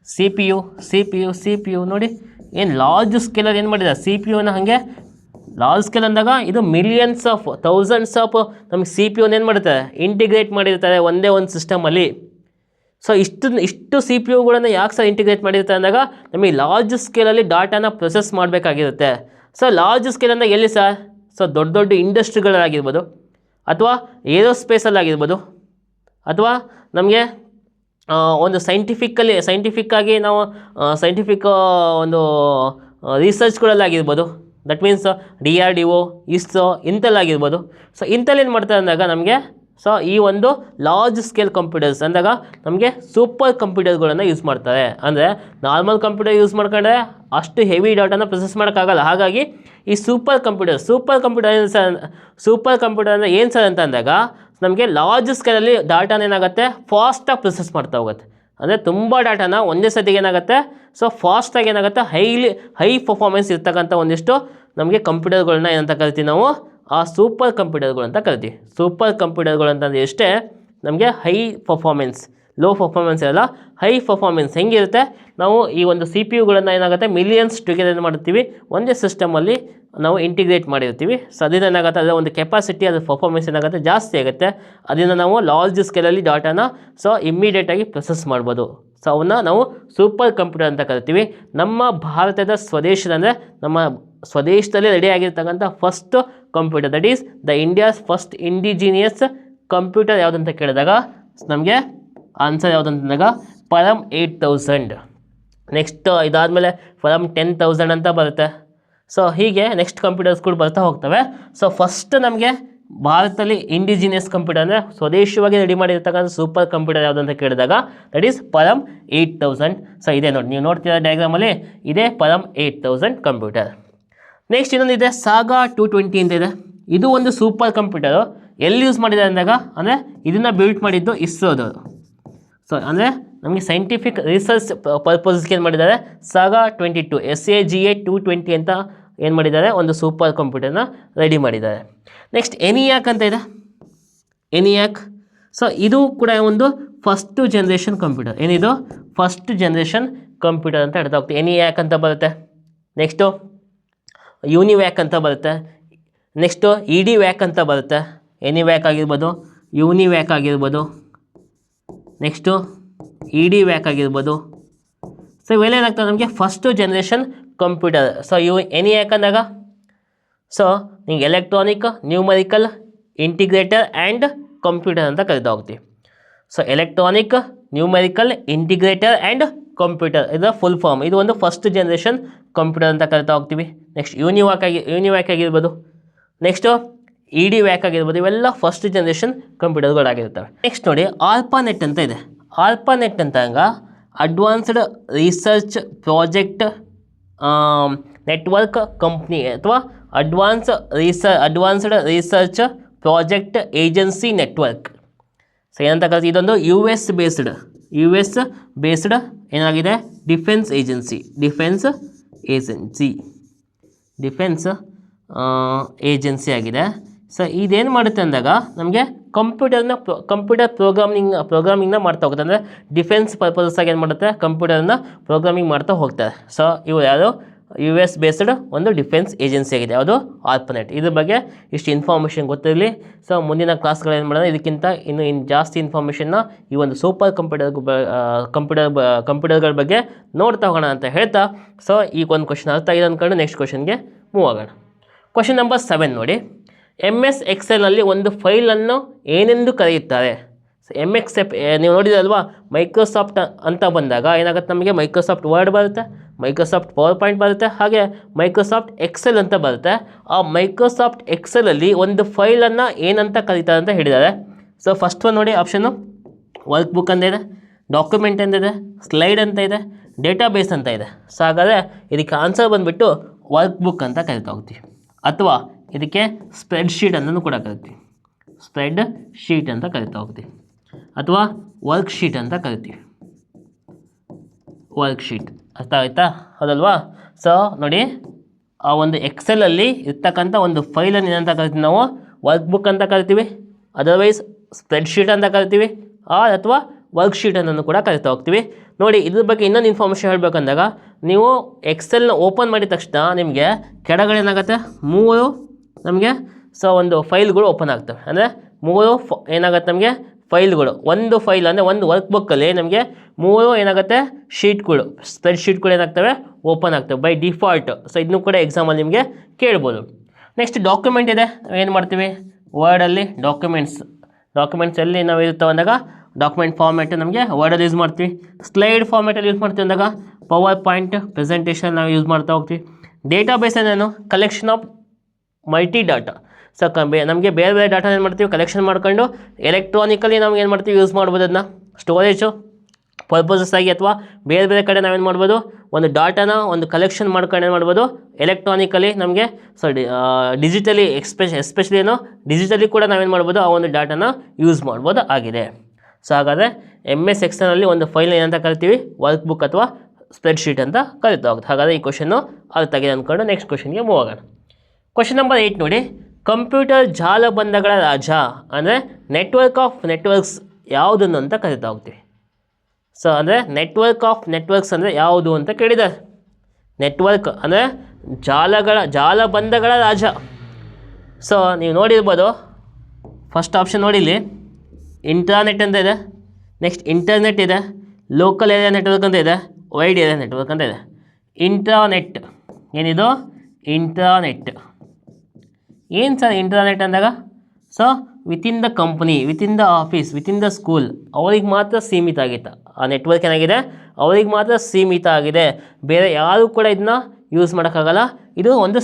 CPU ನೋಡಿ, ಏನು ಲಾರ್ಜ್ ಸ್ಕೇಲಲ್ಲಿ ಏನು ಮಾಡಿದ್ದಾರೆ, CPU ನ ಹಾಗೆ ಲಾರ್ಜ್ ಸ್ಕೇಲ್ ಅಂದಾಗ ಇದು ಮಿಲಿಯನ್ಸ್ ಆಫ್ ಥೌಸಂಡ್ಸ್ ಆಫ್ ನಮಗೆ ಸಿ ಪಿ ಯುನ ಏನು ಮಾಡಿರ್ತಾರೆ, ಇಂಟಿಗ್ರೇಟ್ ಮಾಡಿರ್ತಾರೆ ಒಂದೇ ಒಂದು ಸಿಸ್ಟಮಲ್ಲಿ. ಸೊ ಇಷ್ಟು ಸಿ ಪಿ ಯುಗಳನ್ನು ಯಾಕೆ ಸರ್ ಇಂಟಿಗ್ರೇಟ್ ಮಾಡಿರ್ತಾರೆ ಅಂದಾಗ ನಮಗೆ ಲಾರ್ಜ್ ಸ್ಕೇಲಲ್ಲಿ ಡಾಟಾನ ಪ್ರೊಸೆಸ್ ಮಾಡಬೇಕಾಗಿರುತ್ತೆ. ಸೊ ಲಾರ್ಜ್ ಸ್ಕೇಲ್ ಅಂದಾಗ ಎಲ್ಲಿ ಸರ್, ಸೊ ದೊಡ್ಡ ದೊಡ್ಡ ಇಂಡಸ್ಟ್ರಿಗಳಾಗಿರ್ಬೋದು, ಅಥವಾ ಏರೋಸ್ಪೇಸಲ್ಲಾಗಿರ್ಬೋದು, ಅಥವಾ ನಮಗೆ ಒಂದು ಸೈಂಟಿಫಿಕ್ಕಾಗಿ ನಾವು ಸೈಂಟಿಫಿಕ್ ಒಂದು ರಿಸರ್ಚ್ಗಳಲ್ಲಾಗಿರ್ಬೋದು, ದಟ್ ಮೀನ್ಸ್ DRDO, ISRO ಇಂಥಲ್ಲಾಗಿರ್ಬೋದು. ಸೊ ಇಂಥಲ್ಲಿ ಏನು ಮಾಡ್ತಾರೆ ಅಂದಾಗ ನಮಗೆ, ಸೊ ಈ ಒಂದು ಲಾರ್ಜ್ ಸ್ಕೇಲ್ ಕಂಪ್ಯೂಟರ್ಸ್ ಅಂದಾಗ ನಮಗೆ ಸೂಪರ್ ಕಂಪ್ಯೂಟರ್ಗಳನ್ನು ಯೂಸ್ ಮಾಡ್ತಾರೆ. ಅಂದರೆ ನಾರ್ಮಲ್ ಕಂಪ್ಯೂಟರ್ ಯೂಸ್ ಮಾಡ್ಕೊಂಡ್ರೆ ಅಷ್ಟು ಹೆವಿ ಡಾಟಾನ ಪ್ರೊಸೆಸ್ ಮಾಡೋಕ್ಕಾಗಲ್ಲ. ಹಾಗಾಗಿ ಈ ಸೂಪರ್ ಕಂಪ್ಯೂಟರ್ ಅಂದರೆ ಏನು ಸರ್ ಅಂತ ಅಂದಾಗ ನಮಗೆ ಲಾರ್ಜ್ ಸ್ಕೇಲಲ್ಲಿ ಡಾಟಾನ ಏನಾಗುತ್ತೆ, ಫಾಸ್ಟಾಗಿ ಪ್ರೊಸೆಸ್ ಮಾಡ್ತಾ ಹೋಗುತ್ತೆ. ಅಂದರೆ ತುಂಬ ಡಾಟಾನ ಒಂದೇ ಸತಿಗೆ ಏನಾಗುತ್ತೆ, ಸೊ ಫಾಸ್ಟಾಗಿ ಏನಾಗುತ್ತೆ, ಹೈ ಪರ್ಫಾರ್ಮೆನ್ಸ್ ಇರ್ತಕ್ಕಂಥ ಒಂದಿಷ್ಟು ನಮಗೆ ಕಂಪ್ಯೂಟರ್ಗಳನ್ನ ಏನಂತ ಕರಿತೀವಿ ನಾವು, ಆ ಸೂಪರ್ ಕಂಪ್ಯೂಟರ್ಗಳು ಅಂತ ಕರಿತೀವಿ. ಸೂಪರ್ ಕಂಪ್ಯೂಟರ್ಗಳು ಅಂತಂದರೆ ಎಷ್ಟೇ ನಮಗೆ ಹೈ ಪರ್ಫಾರ್ಮೆನ್ಸ್, ಲೋ ಪರ್ಫಾರ್ಮೆನ್ಸ್ ಇರಲ್ಲ, ಹೈ ಪರ್ಫಾರ್ಮೆನ್ಸ್ ಹೆಂಗಿರುತ್ತೆ, ನಾವು ಈ ಒಂದು ಸಿ ಪಿ ಯುಗಳನ್ನು ಏನಾಗುತ್ತೆ ಮಿಲಿಯನ್ಸ್ ಟುಗೆದರ್ ಮಾಡ್ತೀವಿ, ಒಂದೇ ಸಿಸ್ಟಮಲ್ಲಿ ನಾವು ಇಂಟಿಗ್ರೇಟ್ ಮಾಡಿರ್ತೀವಿ. ಸೊ ಅದರಿಂದ ಏನಾಗುತ್ತೆ, ಅದರ ಒಂದು ಕೆಪಾಸಿಟಿ, ಅದರ ಪರ್ಫಾರ್ಮೆನ್ಸ್ ಏನಾಗುತ್ತೆ ಜಾಸ್ತಿ ಆಗುತ್ತೆ. ಅದರಿಂದ ನಾವು ಲಾರ್ಜ್ ಸ್ಕೇಲಲ್ಲಿ ಡಾಟಾನ ಸೊ ಇಮ್ಮಿಡಿಯೇಟಾಗಿ ಪ್ರೊಸೆಸ್ ಮಾಡ್ಬೋದು. ಸೊ ಅವನ್ನ ನಾವು ಸೂಪರ್ ಕಂಪ್ಯೂಟರ್ ಅಂತ ಕರಿತೀವಿ. ನಮ್ಮ ಭಾರತದ ಅಂದರೆ ನಮ್ಮ ಸ್ವದೇಶದಲ್ಲಿ ರೆಡಿ ಆಗಿರ್ತಕ್ಕಂಥ first computer, that is the India's first indigenous computer ಯಾವುದಂತ ಕೇಳಿದಾಗ ನಮಗೆ ಆನ್ಸರ್ ಯಾವುದಂತಂದಾಗ ಪರಮ್ 8000. ನೆಕ್ಸ್ಟ್ ಇದಾದಮೇಲೆ ಪರಮ್ 10,000 ಅಂತ ಬರುತ್ತೆ. ಸೊ ಹೀಗೆ ನೆಕ್ಸ್ಟ್ ಕಂಪ್ಯೂಟರ್ಸ್ ಕೂಡ ಬರ್ತಾ ಹೋಗ್ತವೆ. ಸೊ ಫಸ್ಟ್ ನಮಗೆ ಭಾರತದಲ್ಲಿ ಇಂಡಿಜಿನಿಯಸ್ ಕಂಪ್ಯೂಟರ್ ಅಂದರೆ ಸ್ವದೇಶವಾಗಿ ರೆಡಿ ಮಾಡಿರ್ತಕ್ಕಂಥ ಸೂಪರ್ ಕಂಪ್ಯೂಟರ್ ಯಾವುದು ಅಂತ ಕೇಳಿದಾಗ ದಟ್ ಈಸ್ ಪರಮ್ 8000. ಸೊ ಇದೆ ನೋಡಿ, ನೀವು ನೋಡ್ತಿರೋ ಡಯಾಗ್ರಾಮಲ್ಲಿ ಇದೇ ಪರಮ್ 8000 ಕಂಪ್ಯೂಟರ್. ನೆಕ್ಸ್ಟ್ ಇನ್ನೊಂದು ಇದೆ ಸಾಗಾ 220 ಅಂತ ಇದೆ. ಇದು ಒಂದು ಸೂಪರ್ ಕಂಪ್ಯೂಟರು. ಎಲ್ಲಿ ಯೂಸ್ ಮಾಡಿದ್ದಾರೆ ಅಂದಾಗ ಅಂದರೆ ಇದನ್ನು ಬಿಲ್ಡ್ ಮಾಡಿದ್ದು ಇಸ್ರೋದವರು. ಸೊ ಅಂದರೆ ನಮಗೆ ಸೈಂಟಿಫಿಕ್ ರಿಸರ್ಚ್ ಪರ್ಪಸ್ಗೆ ಏನು ಮಾಡಿದ್ದಾರೆ, ಸಾಗಾ 22 SAGA 220 ಅಂತ ಏನು ಮಾಡಿದ್ದಾರೆ, ಒಂದು ಸೂಪರ್ ಕಂಪ್ಯೂಟರ್ನ ರೆಡಿ ಮಾಡಿದ್ದಾರೆ. ನೆಕ್ಸ್ಟ್ ಎನಿಯಾಕ್ ಅಂತ ಇದೆ, ಎನಿಯಾಕ್. ಸೊ ಇದು ಕೂಡ ಒಂದು ಫಸ್ಟ್ ಜನ್ರೇಷನ್ ಕಂಪ್ಯೂಟರ್. ಏನಿದು ಫಸ್ಟ್ ಜನ್ರೇಷನ್ ಕಂಪ್ಯೂಟರ್ ಅಂತ ಹೇಳ್ತಾ ಹೋಗ್ತೀವಿ. ಎನಿಯಾಕ್ ಅಂತ ಬರುತ್ತೆ. ನೆಕ್ಸ್ಟು ಯೂನಿವ್ಯಾಕ್ ಅಂತ ಬರುತ್ತೆ. ನೆಕ್ಸ್ಟು EDVAC ಅಂತ ಬರುತ್ತೆ. ಎನಿವ್ಯಾಕ್ ಆಗಿರ್ಬೋದು, ಯೂನಿವ್ಯಾಕ್ ಆಗಿರ್ಬೋದು, ನೆಕ್ಸ್ಟು EDVAC ಆಗಿರ್ಬೋದು. ಸೊ ಇವೆಲ್ಲ ಏನಾಗ್ತದೆ ನಮಗೆ first generation computer. So ENIAC ಅಂದಾಗ ಸೊ ನಿಮಗೆ electronic numerical integrator and computer ಅಂತ ಕರಿತಾ ಹೋಗ್ತೀವಿ. So electronic numerical integrator and computer ಇದರ ಫುಲ್ ಫಾರ್ಮ್. ಇದು ಒಂದು ಫಸ್ಟ್ ಜನ್ರೇಷನ್ ಕಂಪ್ಯೂಟರ್ ಅಂತ ಕರಿತಾ ಹೋಗ್ತೀವಿ. ನೆಕ್ಸ್ಟ್ ಯೂನಿವ್ಯಾಕ್ ಆಗಿರ್ಬೋದು, ನೆಕ್ಸ್ಟು EDVAC ಆಗಿರ್ಬೋದು. ಇವೆಲ್ಲ ಫಸ್ಟ್ ಜನ್ರೇಷನ್ ಕಂಪ್ಯೂಟರ್ಗಳಾಗಿರ್ತವೆ. ನೆಕ್ಸ್ಟ್ ನೋಡಿ ARPANET ಅಂತ ಇದೆ. ARPANET ಅಂತಾಗ advanced research project network company ಅಥವಾ advanced research project agency network. So ಏನಂತ ಕರಿತೀವಿ, ಇದೊಂದು US ಬೇಸ್ಡ್ ಏನಾಗಿದೆ, ಡಿಫೆನ್ಸ್ ಏಜೆನ್ಸಿ ಆಗಿದೆ. ಸೊ ಇದೇನು ಮಾಡುತ್ತೆ ಅಂದಾಗ ನಮಗೆ ಕಂಪ್ಯೂಟರ್ ಪ್ರೋಗ್ರಾಮಿಂಗ್ನ ಮಾಡ್ತಾ ಹೋಗುತ್ತೆ. ಅಂದರೆ ಡಿಫೆನ್ಸ್ ಪರ್ಪಸ್ಸಾಗಿ ಏನು ಮಾಡುತ್ತೆ, ಕಂಪ್ಯೂಟರ್ನ ಪ್ರೋಗ್ರಾಮಿಂಗ್ ಮಾಡ್ತಾ ಹೋಗ್ತಾರೆ. ಸೊ ಇವು ಯಾವುದು US ಬೇಸ್ಡ್ ಒಂದು ಡಿಫೆನ್ಸ್ ಏಜೆನ್ಸಿ ಆಗಿದೆ, ಯಾವುದು ARPANET. ಇದ್ರ ಬಗ್ಗೆ ಇಷ್ಟು ಇನ್ಫಾರ್ಮೇಷನ್ ಗೊತ್ತಿರಲಿ. ಸೊ ಮುಂದಿನ ಕ್ಲಾಸ್ಗಳು ಏನು ಮಾಡೋಣ, ಇದಕ್ಕಿಂತ ಇನ್ನು ಜಾಸ್ತಿ ಇನ್ಫಾರ್ಮೇಷನ್ನ ಈ ಒಂದು ಸೂಪರ್ ಕಂಪ್ಯೂಟರ್ಗಳ ಬಗ್ಗೆ ನೋಡ್ತಾ ಹೋಗೋಣ ಅಂತ ಹೇಳ್ತಾ, ಸೊ ಈಗ ಒಂದು ಕ್ವಶನ್ ಅರ್ಥ ಆಗಿದೆ ಅಂದ್ಕೊಂಡು ನೆಕ್ಸ್ಟ್ ಕ್ವಶನ್ಗೆ ಮೂವ್ ಆಗೋಣ. ಕ್ವಶನ್ ನಂಬರ್ 7 ನೋಡಿ, MS ಎಕ್ಸೆಲ್ನಲ್ಲಿ ಒಂದು ಫೈಲನ್ನು ಏನೆಂದು ಕರೆಯುತ್ತಾರೆ? ಸೊ ನೀವು ನೋಡಿದ್ರಲ್ವಾ, ಮೈಕ್ರೋಸಾಫ್ಟ್ ಅಂತ ಬಂದಾಗ ಏನಾಗುತ್ತೆ, ನಮಗೆ ಮೈಕ್ರೋಸಾಫ್ಟ್ ವರ್ಡ್ ಬರುತ್ತೆ, ಮೈಕ್ರೋಸಾಫ್ಟ್ ಪವರ್ ಪಾಯಿಂಟ್ ಬರುತ್ತೆ, ಹಾಗೆ ಮೈಕ್ರೋಸಾಫ್ಟ್ ಎಕ್ಸೆಲ್ ಅಂತ ಬರುತ್ತೆ. ಆ ಮೈಕ್ರೋಸಾಫ್ಟ್ ಎಕ್ಸೆಲಲ್ಲಿ ಒಂದು ಫೈಲನ್ನು ಏನಂತ ಕರೀತಾರೆ ಅಂತ ಹೇಳಿದ್ದಾರೆ. ಸೊ ಫಸ್ಟ್ ಒನ್ ನೋಡಿ, ಆಪ್ಷನ್ನು ವರ್ಕ್ ಬುಕ್ ಅಂತ ಇದೆ, ಡಾಕ್ಯುಮೆಂಟ್ ಅಂತ ಇದೆ, ಸ್ಲೈಡ್ ಅಂತ ಇದೆ, ಡೇಟಾಬೇಸ್ ಅಂತ ಇದೆ. ಸೊ ಹಾಗಾದರೆ ಇದಕ್ಕೆ ಆನ್ಸರ್ ಬಂದುಬಿಟ್ಟು ವರ್ಕ್ ಬುಕ್ ಅಂತ ಕರಿತಾ ಹೋಗ್ತೀವಿ, ಅಥವಾ ಇದಕ್ಕೆ ಸ್ಪ್ರೆಡ್ ಶೀಟ್ ಅಂತಲೂ ಕೂಡ ಕರಿತೀವಿ. ಸ್ಪ್ರೆಡ್ ಶೀಟ್ ಅಂತ ಕರಿತಾ ಹೋಗ್ತೀವಿ, ಅಥವಾ ವರ್ಕ್ ಶೀಟ್ ಅಂತ ಕರಿತೀವಿ. ವರ್ಕ್ ಶೀಟ್ ಅರ್ಥ ಆಯ್ತಾ, ಹೌದಲ್ವಾ? ಸೊ ನೋಡಿ, ಆ ಒಂದು ಎಕ್ಸೆಲಲ್ಲಿ ಇರ್ತಕ್ಕಂಥ ಒಂದು ಫೈಲನ್ನು ಏನಂತ ಕರಿತೀವಿ ನಾವು, ವರ್ಕ್ ಬುಕ್ ಅಂತ ಕರಿತೀವಿ, ಅದರ್ವೈಸ್ ಸ್ಪ್ರೆಡ್ ಶೀಟ್ ಅಂತ ಕರಿತೀವಿ, ಅಥವಾ ವರ್ಕ್ಶೀಟ್ ಅನ್ನೋದು ಕೂಡ ಕರಿತಾ ಹೋಗ್ತೀವಿ. ನೋಡಿ ಇದ್ರ ಬಗ್ಗೆ ಇನ್ನೊಂದು ಇನ್ಫಾರ್ಮೇಷನ್ ಹೇಳಬೇಕಂದಾಗ ನೀವು ಎಕ್ಸೆಲ್ನ ಓಪನ್ ಮಾಡಿದ ತಕ್ಷಣ ನಿಮಗೆ ಕೆಳಗಡೆ ಏನಾಗುತ್ತೆ 3 ನಮಗೆ ಒಂದು ಫೈಲ್ಗಳು ಓಪನ್ ಆಗ್ತವೆ. ಅಂದರೆ 3 ಏನಾಗುತ್ತೆ ನಮಗೆ ಫೈಲ್ಗಳು, ಒಂದು ಫೈಲ್ ಅಂದರೆ ಒಂದು ವರ್ಕ್ ಬುಕ್ಕಲ್ಲಿ ನಮಗೆ 3 ಏನಾಗುತ್ತೆ ಶೀಟ್ಗಳು, ಸ್ಪ್ರೆಡ್ ಶೀಟ್ಗಳು ಏನಾಗ್ತವೆ ಓಪನ್ ಆಗ್ತವೆ ಬೈ ಡಿಫಾಲ್ಟ್. ಸೊ ಇದನ್ನು ಕೂಡ ಎಕ್ಸಾಮಲ್ಲಿ ನಿಮಗೆ ಕೇಳ್ಬೋದು. ನೆಕ್ಸ್ಟ್ ಡಾಕ್ಯುಮೆಂಟ್ ಇದೆ, ಏನು ಮಾಡ್ತೀವಿ ವರ್ಡಲ್ಲಿ ಡಾಕ್ಯುಮೆಂಟ್ಸ್ ಎಲ್ಲಿ ನಾವು ಇರ್ತವೆ ಅಂದಾಗ ಡಾಕ್ಯುಮೆಂಟ್ ಫಾರ್ಮ್ಯಾಟ್ ನಮಗೆ ವರ್ಡಲ್ಲಿ ಯೂಸ್ ಮಾಡ್ತೀವಿ. ಸ್ಲೈಡ್ ಫಾರ್ಮ್ಯಾಟಲ್ಲಿ ಯೂಸ್ ಮಾಡ್ತೀವಿ ಅಂದಾಗ ಪವರ್ ಪಾಯಿಂಟ್ ಪ್ರೆಸೆಂಟೇಷನ್ ನಾವು ಯೂಸ್ ಮಾಡ್ತಾ ಹೋಗ್ತೀವಿ. ಡೇಟಾಬೇಸ್ ಏನೇನು collection of multi data. So ನಮಗೆ ಬೇರೆ ಬೇರೆ ಡಾಟಾ ಏನು ಮಾಡ್ತೀವಿ ಕಲೆಕ್ಷನ್ ಮಾಡ್ಕೊಂಡು ಎಲೆಕ್ಟ್ರಾನಿಕಲಿ ನಾವು ಏನು ಮಾಡ್ತೀವಿ ಯೂಸ್ ಮಾಡ್ಬೋದು. ಅದನ್ನ ಸ್ಟೋರೇಜು ಪರ್ಪಸಸ್ ಆಗಿ ಅಥವಾ ಬೇರೆ ಬೇರೆ ಕಡೆ ನಾವೇನು ಮಾಡ್ಬೋದು ಒಂದು ಡಾಟಾನ ಒಂದು ಕಲೆಕ್ಷನ್ ಮಾಡ್ಕೊಂಡು ಏನು ಮಾಡ್ಬೋದು ಎಲೆಕ್ಟ್ರಾನಿಕಲಿ ನಮಗೆ ಡಿಜಿಟಲಿ ಎಸ್ಪೆಷಲಿ ಏನು ಡಿಜಿಟಲಿ ಕೂಡ ನಾವೇನು ಮಾಡ್ಬೋದು ಆ ಒಂದು ಡಾಟಾನ ಯೂಸ್ ಮಾಡ್ಬೋದು ಆಗಿದೆ. ಸೊ ಹಾಗಾದರೆ MS Excelನಲ್ಲಿ ಒಂದು ಫೈಲ್ ಏನಂತ ಕರಿತೀವಿ ವರ್ಕ್ ಬುಕ್ ಅಥವಾ ಸ್ಪ್ರೆಡ್ಶೀಟ್ ಅಂತ ಕರಿತಾ ಹೋಗುತ್ತೆ. ಹಾಗಾದರೆ ಈ ಕ್ವಶನ್ನು ಅರ್ಥ ಆಗಿದೆ ಅಂದ್ಕೊಂಡು ನೆಕ್ಸ್ಟ್ ಕ್ವಶನ್ಗೆ ಮೂವ್ ಆಗೋಣ. ಕ್ವಶನ್ ನಂಬರ್ 8 ನೋಡಿ, ಕಂಪ್ಯೂಟರ್ ಜಾಲಬಂಧಗಳ ರಾಜ ಅಂದರೆ ನೆಟ್ವರ್ಕ್ ಆಫ್ ನೆಟ್ವರ್ಕ್ಸ್ ಯಾವುದನ್ನು ಅಂತ ಕರಿತಾ ಹೋಗ್ತೀವಿ. ಸೊ ಅಂದರೆ ನೆಟ್ವರ್ಕ್ ಆಫ್ ನೆಟ್ವರ್ಕ್ಸ್ ಅಂದರೆ ಯಾವುದು ಅಂತ ಕೇಳಿದ್ದಾರೆ. ನೆಟ್ವರ್ಕ್ ಅಂದರೆ ಜಾಲಬಂಧಗಳ ರಾಜ. ಸೊ ನೀವು ನೋಡಿರ್ಬೋದು ಫಸ್ಟ್ ಆಪ್ಷನ್ ನೋಡಿ ಇಲ್ಲಿ ಇಂಟ್ರಾನೆಟ್ ಅಂತ ಇದೆ, ನೆಕ್ಸ್ಟ್ ಇಂಟರ್ನೆಟ್ ಇದೆ, ಲೋಕಲ್ ಏರಿಯಾ ನೆಟ್ವರ್ಕ್ ಅಂತ ಇದೆ, ವೈಡ್ ಏರಿಯಾ ನೆಟ್ವರ್ಕ್ ಅಂತ ಇದೆ. ಇಂಟ್ರಾನೆಟ್ ಏನಿದು ಇಂಟ್ರಾನೆಟ್ ಏನು ಸರ್ ಇಂಟರ್ನೆಟ್ ಅಂದಾಗ? So within the company, within the office, within the school ಅವ್ರಿಗೆ ಮಾತ್ರ ಸೀಮಿತ ಆಗಿತ್ತು. ಆ ನೆಟ್ವರ್ಕ್ ಏನಾಗಿದೆ ಅವ್ರಿಗೆ ಮಾತ್ರ ಸೀಮಿತ ಆಗಿದೆ, ಬೇರೆ ಯಾರೂ ಕೂಡ ಇದನ್ನ ಯೂಸ್ ಮಾಡೋಕ್ಕಾಗಲ್ಲ. ಇದು ಒಂದು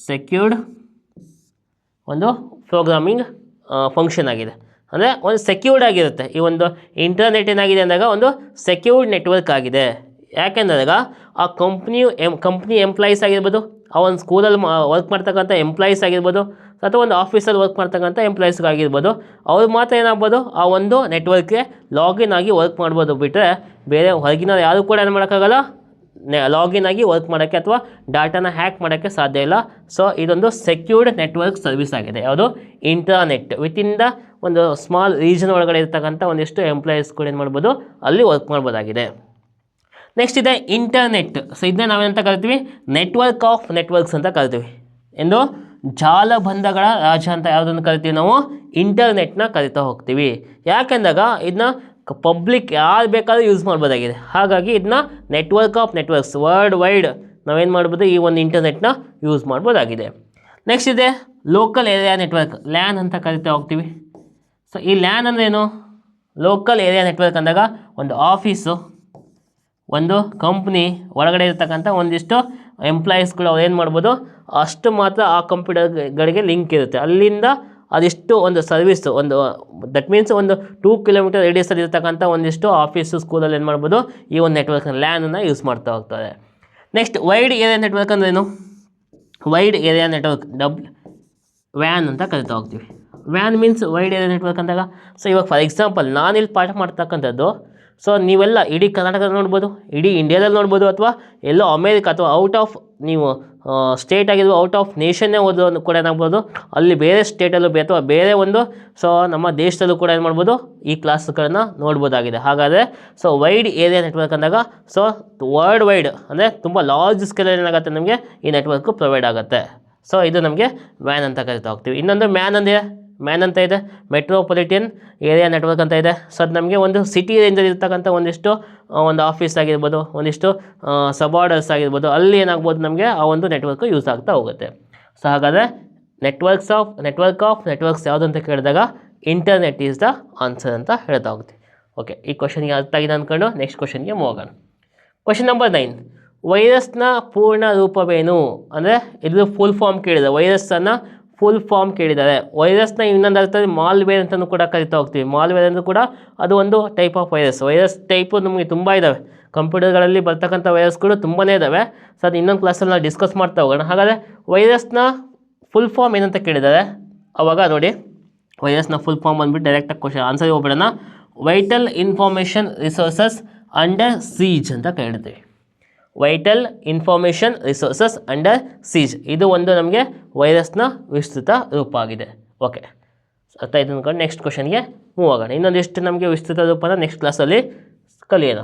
ಸೆಕ್ಯೂರ್ಡ್ ಒಂದು ಪ್ರೋಗ್ರಾಮಿಂಗ್ ಫಂಕ್ಷನ್ ಆಗಿದೆ. ಅಂದರೆ ಒಂದು ಸೆಕ್ಯೂರ್ಡ್ ಆಗಿರುತ್ತೆ. ಈ ಒಂದು ಇಂಟರ್ನೆಟ್ ಏನಾಗಿದೆ ಅಂದಾಗ ಒಂದು ಸೆಕ್ಯೂರ್ಡ್ ನೆಟ್ವರ್ಕ್ ಆಗಿದೆ. ಯಾಕೆಂದಾಗ ಆ ಕಂಪ್ನಿ ಎಂಪ್ಲಾಯೀಸ್ ಆಗಿರ್ಬೋದು, ಆ ಒಂದು ಸ್ಕೂಲಲ್ಲಿ ವರ್ಕ್ ಮಾಡ್ತಕ್ಕಂಥ ಎಂಪ್ಲಾಯೀಸ್ ಆಗಿರ್ಬೋದು, ಅಥವಾ ಒಂದು ಆಫೀಸಲ್ಲಿ ವರ್ಕ್ ಮಾಡ್ತಕ್ಕಂಥ ಎಂಪ್ಲಾಯೀಸ್ಗಾಗಿರ್ಬೋದು, ಅವ್ರು ಮಾತ್ರ ಏನಾಗ್ಬೋದು ಆ ಒಂದು ನೆಟ್ವರ್ಕ್ಗೆ ಲಾಗಿನ್ ಆಗಿ ವರ್ಕ್ ಮಾಡ್ಬೋದು. ಬಿಟ್ಟರೆ ಬೇರೆ ಹೊರಗಿನ ಯಾರು ಕೂಡ ಏನು ಮಾಡೋಕ್ಕಾಗಲ್ಲ ಲಾಗಿನ್ ಆಗಿ ವರ್ಕ್ ಮಾಡೋಕ್ಕೆ ಅಥವಾ ಡಾಟಾನ ಹ್ಯಾಕ್ ಮಾಡೋಕ್ಕೆ ಸಾಧ್ಯ ಇಲ್ಲ. ಸೊ ಇದೊಂದು ಸೆಕ್ಯೂರ್ಡ್ ನೆಟ್ವರ್ಕ್ ಸರ್ವಿಸ್ ಆಗಿದೆ. ಯಾವುದು ಇಂಟರ್ನೆಟ್ ವಿತಿನ್ ದ ಒಂದು ಸ್ಮಾಲ್ ರೀಜನ್ ಒಳಗಡೆ ಇರ್ತಕ್ಕಂಥ ಒಂದಿಷ್ಟು ಎಂಪ್ಲಾಯೀಸ್ಗಳು ಏನು ಮಾಡ್ಬೋದು ಅಲ್ಲಿ ವರ್ಕ್ ಮಾಡ್ಬೋದಾಗಿದೆ. ನೆಕ್ಸ್ಟ್ ಇದೆ ಇಂಟರ್ನೆಟ್. ಸೊ ಇದನ್ನೇ ನಾವೇನಂತ ಕರಿತೀವಿ ನೆಟ್ವರ್ಕ್ ಆಫ್ ನೆಟ್ವರ್ಕ್ಸ್ ಅಂತ ಕರಿತೀವಿ. ಎಂದು ಜಾಲಬಂಧಗಳ ರಾಜ ಅಂತ ಯಾವುದನ್ನು ಕರಿತೀವಿ ನಾವು ಇಂಟರ್ನೆಟ್ನ ಕರಿತಾ ಹೋಗ್ತೀವಿ. ಯಾಕೆಂದಾಗ ಇದನ್ನ ಪಬ್ಲಿಕ್ ಯಾರು ಬೇಕಾದ್ರೂ ಯೂಸ್ ಮಾಡ್ಬೋದಾಗಿದೆ. ಹಾಗಾಗಿ ಇದನ್ನ network of networks world wide ನಾವೇನು ಮಾಡ್ಬೋದು ಈ ಒಂದು ಇಂಟರ್ನೆಟ್ನ ಯೂಸ್ ಮಾಡ್ಬೋದಾಗಿದೆ. ನೆಕ್ಸ್ಟ್ ಇದೆ ಲೋಕಲ್ ಏರಿಯಾ ನೆಟ್ವರ್ಕ್, ಲ್ಯಾನ್ ಅಂತ ಕರಿತಾ ಹೋಗ್ತೀವಿ. ಸೊ ಈ ಲ್ಯಾನ್ ಅಂದ್ರೇನು? ಲೋಕಲ್ ಏರಿಯಾ ನೆಟ್ವರ್ಕ್ ಅಂದಾಗ ಒಂದು ಆಫೀಸು, ಒಂದು ಕಂಪ್ನಿ ಒಳಗಡೆ ಇರ್ತಕ್ಕಂಥ ಒಂದಿಷ್ಟು ಎಂಪ್ಲಾಯೀಸ್ಗಳು ಅವ್ರು ಏನು ಮಾಡ್ಬೋದು ಅಷ್ಟು ಮಾತ್ರ ಆ ಕಂಪ್ಯೂಟರ್ಗಳಿಗೆ ಲಿಂಕ್ ಇರುತ್ತೆ. ಅಲ್ಲಿಂದ ಅದಿಷ್ಟು ಒಂದು ಸರ್ವಿಸ್ ಒಂದು ದಟ್ ಮೀನ್ಸ್ ಒಂದು 2 ಕಿಲೋಮೀಟರ್ ರೇಡಿಯಸಲ್ಲಿ ಇರ್ತಕ್ಕಂಥ ಒಂದಿಷ್ಟು ಆಫೀಸು ಸ್ಕೂಲಲ್ಲಿ ಏನು ಮಾಡ್ಬೋದು ಈ ಒಂದು ನೆಟ್ವರ್ಕ್ ಲ್ಯಾನನ್ನು ಯೂಸ್ ಮಾಡ್ತಾ ಹೋಗ್ತಾರೆ. ನೆಕ್ಸ್ಟ್ ವೈಡ್ ಏರಿಯಾ ನೆಟ್ವರ್ಕ್ ಅಂದ್ರೇನು? ವೈಡ್ ಏರಿಯಾ ನೆಟ್ವರ್ಕ್ ವ್ಯಾನ್ ಅಂತ ಕರಿತಾ ಹೋಗ್ತೀವಿ. Van means wide area network ಅಂದಾಗ ಸೊ ಇವಾಗ ಫಾರ್ ಎಕ್ಸಾಂಪಲ್ ನಾನಿಲ್ಲಿ ಪಾಠ ಮಾಡ್ತಕ್ಕಂಥದ್ದು ಸೊ ನೀವೆಲ್ಲ ಇಡೀ ಕರ್ನಾಟಕದಲ್ಲಿ ನೋಡ್ಬೋದು, ಇಡೀ ಇಂಡಿಯಾದಲ್ಲಿ ನೋಡ್ಬೋದು, ಅಥವಾ ಎಲ್ಲೋ ಅಮೇರಿಕಾ ಅಥವಾ ಔಟ್ ಆಫ್ ನೀವು ಸ್ಟೇಟ್ ಆಗಿರ್ಬೋದು ಔಟ್ ಆಫ್ ನೇಷನ್ನೇ ಓದೋದು ಕೂಡ ಏನಾಗ್ಬೋದು ಅಲ್ಲಿ ಬೇರೆ ಸ್ಟೇಟಲ್ಲೂ ಅಥವಾ ಬೇರೆ ಒಂದು ಸೊ ನಮ್ಮ ದೇಶದಲ್ಲೂ ಕೂಡ ಏನು ಮಾಡ್ಬೋದು ಈ ಕ್ಲಾಸ್ಗಳನ್ನು ನೋಡ್ಬೋದಾಗಿದೆ. ಹಾಗಾದರೆ ಸೊ ವೈಡ್ ಏರಿಯಾ ನೆಟ್ವರ್ಕ್ ಅಂದಾಗ ಸೊ ವರ್ಲ್ಡ್ ವೈಡ್ ಅಂದರೆ ತುಂಬ ಲಾರ್ಜ್ ಸ್ಕೇಲಲ್ಲಿ ಏನಾಗುತ್ತೆ ನಮಗೆ ಈ ನೆಟ್ವರ್ಕು ಪ್ರೊವೈಡ್ ಆಗುತ್ತೆ. ಸೊ ಇದು ನಮಗೆ ವ್ಯಾನ್ ಅಂತ ಕರಿತಾ ಹೋಗ್ತೀವಿ. ಇನ್ನೊಂದು ಮ್ಯಾನ್ ಅಂತ ಇದೆ, ಮೆಟ್ರೋಪಾಲಿಟನ್ ಏರಿಯಾ ನೆಟ್ವರ್ಕ್ ಅಂತ ಇದೆ. ಸೊ ಅದು ನಮಗೆ ಒಂದು ಸಿಟಿ ರೇಂಜಲ್ಲಿ ಇರ್ತಕ್ಕಂಥ ಒಂದಿಷ್ಟು ಒಂದು ಆಫೀಸ್ ಆಗಿರ್ಬೋದು, ಒಂದಿಷ್ಟು ಸಬಾರ್ಡರ್ಸ್ ಆಗಿರ್ಬೋದು, ಅಲ್ಲಿ ಏನಾಗ್ಬೋದು ನಮಗೆ ಆ ಒಂದು ನೆಟ್ವರ್ಕ್ ಯೂಸ್ ಆಗ್ತಾ ಹೋಗುತ್ತೆ. ಸೊ ಹಾಗಾದರೆ ನೆಟ್ವರ್ಕ್ ಆಫ್ ನೆಟ್ವರ್ಕ್ಸ್ ಯಾವುದು ಅಂತ ಕೇಳಿದಾಗ ಇಂಟರ್ನೆಟ್ ಈಸ್ ದ ಆನ್ಸರ್ ಅಂತ ಹೇಳ್ತಾ ಹೋಗ್ತೀವಿ. ಓಕೆ, ಈ ಕ್ವಶನ್ಗೆ ಅರ್ಥ ಆಗಿದೆ ಅಂದ್ಕೊಂಡು ನೆಕ್ಸ್ಟ್ ಕ್ವಶನ್ಗೆ ಮೂವ್ ಆಗೋಣ. ಕ್ವಶನ್ ನಂಬರ್ 9, ವೈರಸ್ನ ಪೂರ್ಣ ರೂಪವೇನು? ಅಂದರೆ ಇದು ಫುಲ್ ಫಾರ್ಮ್ ಕೇಳಿದೆ, ವೈರಸ್ಸನ್ನು ಫುಲ್ ಫಾರ್ಮ್ ಕೇಳಿದ್ದಾರೆ. ವೈರಸ್ನ ಇನ್ನೊಂದು ಅರ್ಥದಲ್ಲಿ ಮಾಲ್ವೇರ್ ಅಂತಲೂ ಕೂಡ ಕರಿತಾ ಹೋಗ್ತೀವಿ. ಮಾಲ್ವೇರ್ ಅಂದರೂ ಕೂಡ ಅದು ಒಂದು ಟೈಪ್ ಆಫ್ ವೈರಸ್ ಟೈಪು ನಮಗೆ ತುಂಬ ಇದ್ದಾವೆ. ಕಂಪ್ಯೂಟರ್ಗಳಲ್ಲಿ ಬರ್ತಕ್ಕಂಥ ವೈರಸ್ಗಳು ತುಂಬಾ ಇದ್ದಾವೆ. ಸೊ ಅದು ಇನ್ನೊಂದು ಕ್ಲಾಸಲ್ಲಿ ನಾವು ಡಿಸ್ಕಸ್ ಮಾಡ್ತಾ ಹೋಗೋಣ. ಹಾಗಾದರೆ ವೈರಸ್ನ ಫುಲ್ ಫಾರ್ಮ್ ಏನಂತ ಕೇಳಿದ್ದಾರೆ ಅವಾಗ ನೋಡಿ, ವೈರಸ್ನ ಫುಲ್ ಫಾರ್ಮ್ ಬಂದುಬಿಟ್ಟು ಡೈರೆಕ್ಟಾಗಿ ಕ್ವಶನ್ ಆನ್ಸರ್ ಹೋಗ್ಬಿಡೋಣ. Vital information resources under siege ಅಂತ ಕೇಳ್ತೀವಿ. Vital information resources under siege ಇದು ಒಂದು ನಮಗೆ ವೈರಸ್ನ ವಿಸ್ತೃತ ರೂಪ ಆಗಿದೆ. ಓಕೆ, ಅರ್ಥ ಆಯ್ತು ಅಂದ್ಕೊಂಡು ನೆಕ್ಸ್ಟ್ ಕ್ವಶನ್ಗೆ ಮೂವ್ ಆಗೋಣ. ಇನ್ನೊಂದಿಷ್ಟು ನಮಗೆ ವಿಸ್ತೃತ ರೂಪನ ನೆಕ್ಸ್ಟ್ ಕ್ಲಾಸಲ್ಲಿ ಕಲಿಯೋಣ.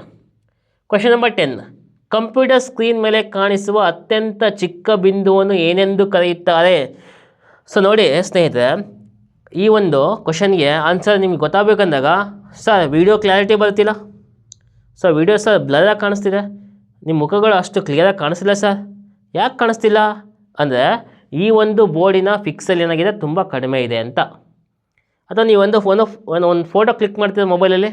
Question number 10. ಕಂಪ್ಯೂಟರ್ ಸ್ಕ್ರೀನ್ ಮೇಲೆ ಕಾಣಿಸುವ ಅತ್ಯಂತ ಚಿಕ್ಕ ಬಿಂದುವನ್ನು ಏನೆಂದು ಕರೆಯುತ್ತಾರೆ? ಸೊ ನೋಡಿ ಸ್ನೇಹಿತರೆ, ಈ ಒಂದು ಕ್ವೆಶನ್ಗೆ ಆನ್ಸರ್ ನಿಮ್ಗೆ ಗೊತ್ತಾಗಬೇಕಂದಾಗ, ಸರ್ ವಿಡಿಯೋ ಕ್ಲಾರಿಟಿ ಬರ್ತಿಲ್ಲ, ಸೊ ವಿಡಿಯೋ ಸರ್ ಬ್ಲರಾಗಿ ಕಾಣಿಸ್ತಿದೆ, ನಿಮ್ಮ ಮುಖಗಳು ಅಷ್ಟು ಕ್ಲಿಯರಾಗಿ ಕಾಣಿಸ್ತಿಲ್ಲ ಸರ್. ಯಾಕೆ ಕಾಣಿಸ್ತಿಲ್ಲ ಅಂದರೆ ಈ ಒಂದು ಬೋರ್ಡಿನ ಪಿಕ್ಸೆಲ್ ಏನಾಗಿದೆ ತುಂಬ ಕಡಿಮೆ ಇದೆ ಅಂತ. ಅಥವಾ ನೀವು ಒಂದು ಫೋಟೋ ಕ್ಲಿಕ್ ಮಾಡ್ತೀರ ಮೊಬೈಲಲ್ಲಿ,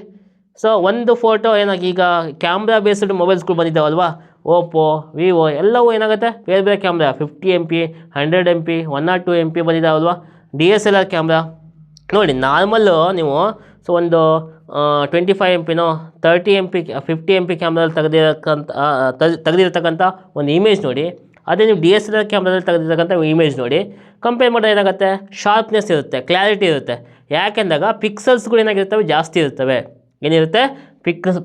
ಸೊ ಒಂದು ಫೋಟೋ ಏನಾಗಿ ಈಗ ಕ್ಯಾಮ್ರಾ ಬೇಸ್ಡ್ ಮೊಬೈಲ್ಸ್ಗಳು ಬಂದಿದ್ದಾವಲ್ವಾ, ಓಪೋ, ವಿವೋ ಎಲ್ಲವೂ ಏನಾಗುತ್ತೆ ಬೇರೆ ಬೇರೆ camera 50 MP, 100 MP, 102 MP ಬಂದಿದ್ದಾವಲ್ವಾ. DSLR camera ನೋಡಿ, ನಾರ್ಮಲ್ಲು ನೀವು ಸೊ ಒಂದು 25 MP 30 MP 50 MP ಕ್ಯಾಮ್ರಲ್ಲಿ ತೆಗೆದಿರ್ತಕ್ಕಂಥ ಒಂದು ಇಮೇಜ್ ನೋಡಿ, ಅದೇ ನೀವು DSLR ಕ್ಯಾಮ್ರಾದಲ್ಲಿ ತೆಗೆದಿರ್ತಕ್ಕಂಥ ಇಮೇಜ್ ನೋಡಿ, ಕಂಪೇರ್ ಮಾಡಿದ್ರೆ ಏನಾಗುತ್ತೆ, ಶಾರ್ಪ್ನೆಸ್ ಇರುತ್ತೆ, ಕ್ಲಾರಿಟಿ ಇರುತ್ತೆ. ಯಾಕೆಂದಾಗ ಪಿಕ್ಸಲ್ಸ್ಗಳು ಏನಾಗಿರ್ತವೆ ಜಾಸ್ತಿ ಇರ್ತವೆ. ಏನಿರುತ್ತೆ,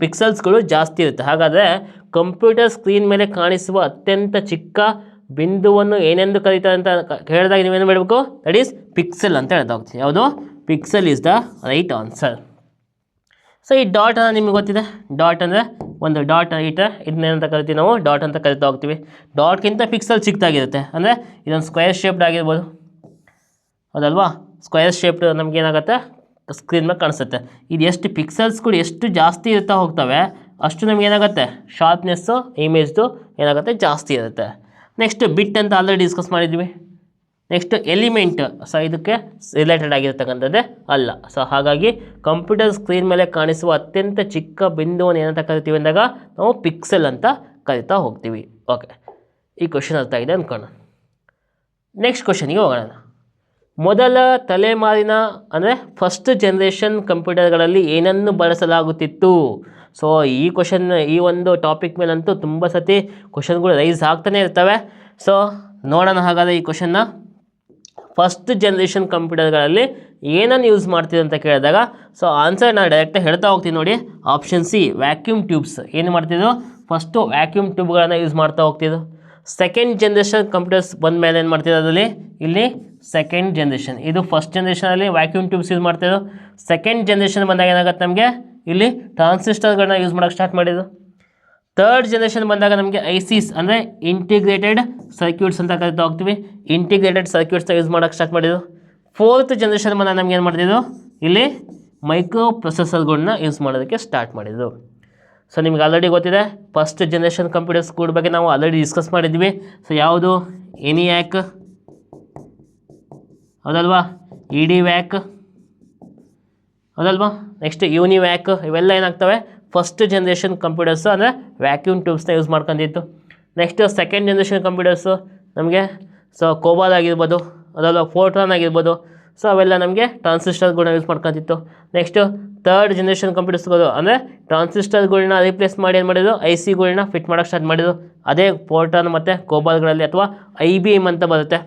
ಪಿಕ್ಸಲ್ಸ್ಗಳು ಜಾಸ್ತಿ ಇರುತ್ತೆ. ಹಾಗಾದರೆ ಕಂಪ್ಯೂಟರ್ ಸ್ಕ್ರೀನ್ ಮೇಲೆ ಕಾಣಿಸುವ ಅತ್ಯಂತ ಚಿಕ್ಕ ಬಿಂದುವನ್ನು ಏನೆಂದು ಕರೀತಾರೆ ಅಂತ ಹೇಳಿದಾಗ ನೀವೇನು ಮಾಡಬೇಕು, ದಟ್ ಈಸ್ ಪಿಕ್ಸೆಲ್ ಅಂತ ಹೇಳ್ತಾ ಹೋಗ್ತೀವಿ. ಯಾವುದು? Pixel is the right answer. So ಈ ಡಾಟ್ ನಿಮಗೆ ಗೊತ್ತಿದೆ, ಡಾಟ್ ಅಂದರೆ ಒಂದು ಡಾಟ್ ಇದನ್ನೇನಂತ ಕರಿತೀವಿ ನಾವು, ಡಾಟ್ ಅಂತ ಕರಿತಾ ಹೋಗ್ತೀವಿ. ಡಾಟ್ಗಿಂತ ಪಿಕ್ಸೆಲ್ ಚಿಕ್ಕದಾಗಿರುತ್ತೆ, ಅಂದರೆ ಇದೊಂದು ಸ್ಕ್ವೇರ್ ಶೇಪ್ಡ್ ಆಗಿರ್ಬೋದು, ಹೌದಲ್ವಾ. ಸ್ಕ್ವೇರ್ ಶೇಪ್ಡ್ ನಮಗೇನಾಗುತ್ತೆ ಸ್ಕ್ರೀನ್ ಮೇಲೆ ಕಾಣಿಸುತ್ತೆ. ಇದು ಎಷ್ಟು ಪಿಕ್ಸೆಲ್ಸ್ಗಳು ಎಷ್ಟು ಜಾಸ್ತಿ ಇರ್ತಾ ಹೋಗ್ತವೆ ಅಷ್ಟು ನಮಗೇನಾಗುತ್ತೆ ಶಾರ್ಪ್ನೆಸ್ಸು ಇಮೇಜ್ದು ಏನಾಗುತ್ತೆ ಜಾಸ್ತಿ ಇರುತ್ತೆ. ನೆಕ್ಸ್ಟ್ ಬಿಟ್ ಅಂತ ಆಲ್ರೆಡಿ ಡಿಸ್ಕಸ್ ಮಾಡಿದ್ವಿ. ನೆಕ್ಸ್ಟ್ ಎಲಿಮೆಂಟ್, ಸೊ ಇದಕ್ಕೆ ರಿಲೇಟೆಡ್ ಆಗಿರ್ತಕ್ಕಂಥದ್ದೇ ಅಲ್ಲ. ಸೊ ಹಾಗಾಗಿ ಕಂಪ್ಯೂಟರ್ ಸ್ಕ್ರೀನ್ ಮೇಲೆ ಕಾಣಿಸುವ ಅತ್ಯಂತ ಚಿಕ್ಕ ಬಿಂದುವನ್ನು ಏನಂತ ಕರಿತೀವಿ ಅಂದಾಗ ನಾವು ಪಿಕ್ಸೆಲ್ ಅಂತ ಕರಿತಾ ಹೋಗ್ತೀವಿ. ಓಕೆ, ಈ ಕ್ವೆಶನ್ ಅರ್ಥ ಆಗಿದೆ ಅಂದ್ಕೊಳ್ಳೋಣ. ನೆಕ್ಸ್ಟ್ ಕ್ವೆಶನ್ಗೆ ಹೋಗೋಣ. ಮೊದಲ ತಲೆಮಾರಿನ ಅಂದರೆ ಫಸ್ಟ್ ಜನ್ರೇಷನ್ ಕಂಪ್ಯೂಟರ್ಗಳಲ್ಲಿ ಏನನ್ನು ಬಳಸಲಾಗುತ್ತಿತ್ತು? ಸೊ ಈ ಕ್ವೆಶನ್, ಈ ಒಂದು ಟಾಪಿಕ್ ಮೇಲಂತೂ ತುಂಬ ಸತಿ ಕ್ವೆಶನ್ಗಳು ರೈಸ್ ಆಗ್ತಾನೆ ಇರ್ತವೆ. ಸೊ ನೋಡೋಣ ಹಾಗಾದರೆ ಈ ಕ್ವೆಶನ್ನ. ಫಸ್ಟ್ ಜನ್ರೇಷನ್ ಕಂಪ್ಯೂಟರ್ಗಳಲ್ಲಿ ಏನನ್ನು ಯೂಸ್ ಮಾಡ್ತಿದ್ರು ಅಂತ ಕೇಳಿದಾಗ, ಸೊ ಆನ್ಸರ್ ನಾನು ಡೈರೆಕ್ಟಾಗಿ ಹೇಳ್ತಾ ಹೋಗ್ತೀನಿ ನೋಡಿ. Option C, vacuum tubes. ಏನು ಮಾಡ್ತಿದ್ರು, ಫಸ್ಟು ವ್ಯಾಕ್ಯೂಮ್ ಟ್ಯೂಬ್ಗಳನ್ನು ಯೂಸ್ ಮಾಡ್ತಾ ಹೋಗ್ತಿದ್ರು. ಸೆಕೆಂಡ್ ಜನ್ರೇಷನ್ ಕಂಪ್ಯೂಟರ್ಸ್ ಬಂದ ಮೇಲೆ ಏನು ಮಾಡ್ತಿದ್ರು, ಅದರಲ್ಲಿ ಇಲ್ಲಿ ಸೆಕೆಂಡ್ ಜನ್ರೇಷನ್, ಇದು ಫಸ್ಟ್ ಜನ್ರೇಷನಲ್ಲಿ ವ್ಯಾಕ್ಯೂಮ್ ಟ್ಯೂಬ್ಸ್ ಯೂಸ್ ಮಾಡ್ತಿದ್ರು. ಸೆಕೆಂಡ್ ಜನ್ರೇಷನ್ ಬಂದಾಗ ಏನಾಗುತ್ತೆ ನಮಗೆ ಇಲ್ಲಿ ಟ್ರಾನ್ಸಿಸ್ಟರ್ಗಳನ್ನ ಯೂಸ್ ಮಾಡೋಕ್ಕೆ ಸ್ಟಾರ್ಟ್ ಮಾಡಿದ್ರು. ಥರ್ಡ್ ಜನ್ರೇಷನ್ ಬಂದಾಗ ನಮಗೆ ಐಸಿಸ್ ಅಂದರೆ ಇಂಟಿಗ್ರೇಟೆಡ್ ಸರ್ಕ್ಯೂಟ್ಸ್ ಅಂತ ಕರಿತಾ ಹೋಗ್ತೀವಿ, ಇಂಟಿಗ್ರೇಟೆಡ್ ಸರ್ಕ್ಯೂಟ್ಸ್ನ ಯೂಸ್ ಮಾಡೋಕ್ಕೆ ಸ್ಟಾರ್ಟ್ ಮಾಡಿದ್ರು. ಫೋರ್ತ್ ಜನ್ರೇಷನ್ ಬಂದಾಗ ನಮ್ಗೆ ಏನು ಮಾಡ್ತಿದ್ರು, ಇಲ್ಲಿ ಮೈಕ್ರೋ ಪ್ರೊಸೆಸರ್ಗಳನ್ನ ಯೂಸ್ ಮಾಡೋದಕ್ಕೆ ಸ್ಟಾರ್ಟ್ ಮಾಡಿದ್ರು. ಸೊ ನಿಮ್ಗೆ ಆಲ್ರೆಡಿ ಗೊತ್ತಿದೆ ಫಸ್ಟ್ ಜನ್ರೇಷನ್ ಕಂಪ್ಯೂಟರ್ಸ್ ಕೂಡ ಬಗ್ಗೆ ನಾವು ಆಲ್ರೆಡಿ ಡಿಸ್ಕಸ್ ಮಾಡಿದ್ವಿ. ಸೊ ಯಾವುದು, ಎನಿಯಾಕ್ ಹೌದಲ್ವಾ, ಇಡಿವ್ಯಾಕ್ ಹೌದಲ್ವಾ, ನೆಕ್ಸ್ಟ್ ಯೂನಿವ್ಯಾಕ್, ಇವೆಲ್ಲ ಏನಾಗ್ತವೆ ಫಸ್ಟ್ ಜನ್ರೇಷನ್ ಕಂಪ್ಯೂಟರ್ಸು ಅಂದರೆ ವ್ಯಾಕ್ಯೂಮ್ ಟ್ಯೂಬ್ಸ್ನ ಯೂಸ್ ಮಾಡ್ಕೊಂಡಿತ್ತು. ನೆಕ್ಸ್ಟ್ ಸೆಕೆಂಡ್ ಜನ್ರೇಷನ್ ಕಂಪ್ಯೂಟರ್ಸು ನಮಗೆ ಸೊ ಕೋಬಾಲ್ ಆಗಿರ್ಬೋದು, ಅದಲ್ಲ ಫೋರ್ಟ್ರಾನ್ ಆಗಿರ್ಬೋದು, ಸೊ ಅವೆಲ್ಲ ನಮಗೆ ಟ್ರಾನ್ಸಿಸ್ಟರ್ಗಳನ್ನ ಯೂಸ್ ಮಾಡ್ಕೊತಿತ್ತು. ನೆಕ್ಸ್ಟು ಥರ್ಡ್ ಜನ್ರೇಷನ್ ಕಂಪ್ಯೂಟರ್ಸ್ಗಳು ಅಂದರೆ ಟ್ರಾನ್ಸಿಸ್ಟರ್ಗಳನ್ನ ರಿಪ್ಲೇಸ್ ಮಾಡಿ ಏನು ಮಾಡಿದ್ರು, ICಗಳನ್ನ ಫಿಟ್ ಮಾಡೋಕ್ಕೆ ಸ್ಟಾರ್ಟ್ ಮಾಡಿದ್ರು. ಅದೇ ಫೋರ್ಟ್ರಾನ್ ಮತ್ತು ಕೋಬಾಲ್ಗಳಲ್ಲಿ ಅಥವಾ IBM ಅಂತ ಬರುತ್ತೆ.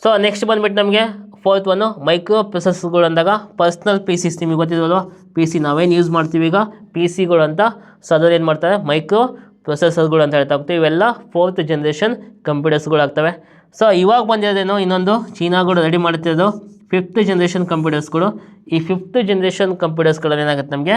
ಸೊ ನೆಕ್ಸ್ಟ್ ಬಂದುಬಿಟ್ಟು ನಮಗೆ ಫೋರ್ತ್ ಒನ್ನು ಮೈಕ್ರೋ ಪ್ರೊಸೆಸರ್ಗಳು ಅಂದಾಗ ಪರ್ಸ್ನಲ್ PCs, ನಿಮಗೆ ಗೊತ್ತಿರೋಲ್ವ PC ನಾವೇನು ಯೂಸ್ ಮಾಡ್ತೀವಿ ಈಗ PCಗಳು ಅಂತ. ಸೊ ಅದ್ರಲ್ಲಿ ಏನು ಮಾಡ್ತಾರೆ, ಮೈಕ್ರೋ ಪ್ರೊಸೆಸರ್ಗಳು ಅಂತ ಹೇಳ್ತಾ ಹೋಗ್ತೀವಿ. ಇವೆಲ್ಲ ಫೋರ್ತ್ ಜನ್ರೇಷನ್ ಕಂಪ್ಯೂಟರ್ಸ್ಗಳು ಆಗ್ತವೆ. ಸೊ ಇವಾಗ ಬಂದಿರೋದೇನೋ ಇನ್ನೊಂದು ಚೀನಾಗಳು ರೆಡಿ ಮಾಡ್ತಿರೋದು ಫಿಫ್ತ್ ಜನ್ರೇಷನ್ ಕಂಪ್ಯೂಟರ್ಸ್ಗಳು. ಈ ಫಿಫ್ತ್ ಜನ್ರೇಷನ್ ಕಂಪ್ಯೂಟರ್ಸ್ಗಳಲ್ಲಿ ಏನಾಗುತ್ತೆ ನಮಗೆ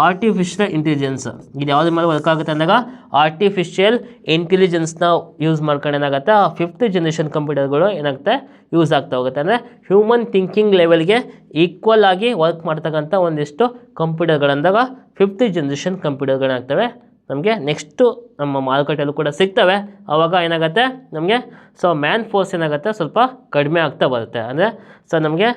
ಆರ್ಟಿಫಿಷಿಯಲ್ ಇಂಟೆಲಿಜೆನ್ಸ್, ಇದು ಯಾವುದ್ರ ಮೇಲೆ ವರ್ಕ್ ಆಗುತ್ತೆ ಅಂದಾಗ ಆರ್ಟಿಫಿಷಿಯಲ್ ಇಂಟೆಲಿಜೆನ್ಸ್ನ ಯೂಸ್ ಮಾಡ್ಕೊಂಡು ಏನಾಗುತ್ತೆ ಆ ಫಿಫ್ತ್ ಜನ್ರೇಷನ್ ಕಂಪ್ಯೂಟರ್ಗಳು ಏನಾಗುತ್ತೆ ಯೂಸ್ ಆಗ್ತಾ ಹೋಗುತ್ತೆ. ಅಂದರೆ ಹ್ಯೂಮನ್ ಥಿಂಕಿಂಗ್ ಲೆವೆಲ್ಗೆ ಈಕ್ವಲ್ ಆಗಿ ವರ್ಕ್ ಮಾಡ್ತಕ್ಕಂಥ ಒಂದಿಷ್ಟು ಕಂಪ್ಯೂಟರ್ಗಳಂದಾಗ ಫಿಫ್ತ್ ಜನ್ರೇಷನ್ ಕಂಪ್ಯೂಟರ್ಗಳಾಗ್ತವೆ. ನಮಗೆ ನೆಕ್ಸ್ಟು ನಮ್ಮ ಮಾರುಕಟ್ಟೆಯಲ್ಲೂ ಕೂಡ ಸಿಗ್ತವೆ. ಆವಾಗ ಏನಾಗುತ್ತೆ ನಮಗೆ ಸೊ ಮ್ಯಾನ್ ಫೋರ್ಸ್ ಏನಾಗುತ್ತೆ ಸ್ವಲ್ಪ ಕಡಿಮೆ ಆಗ್ತಾ ಬರುತ್ತೆ. ಅಂದರೆ ಸೊ ನಮಗೆ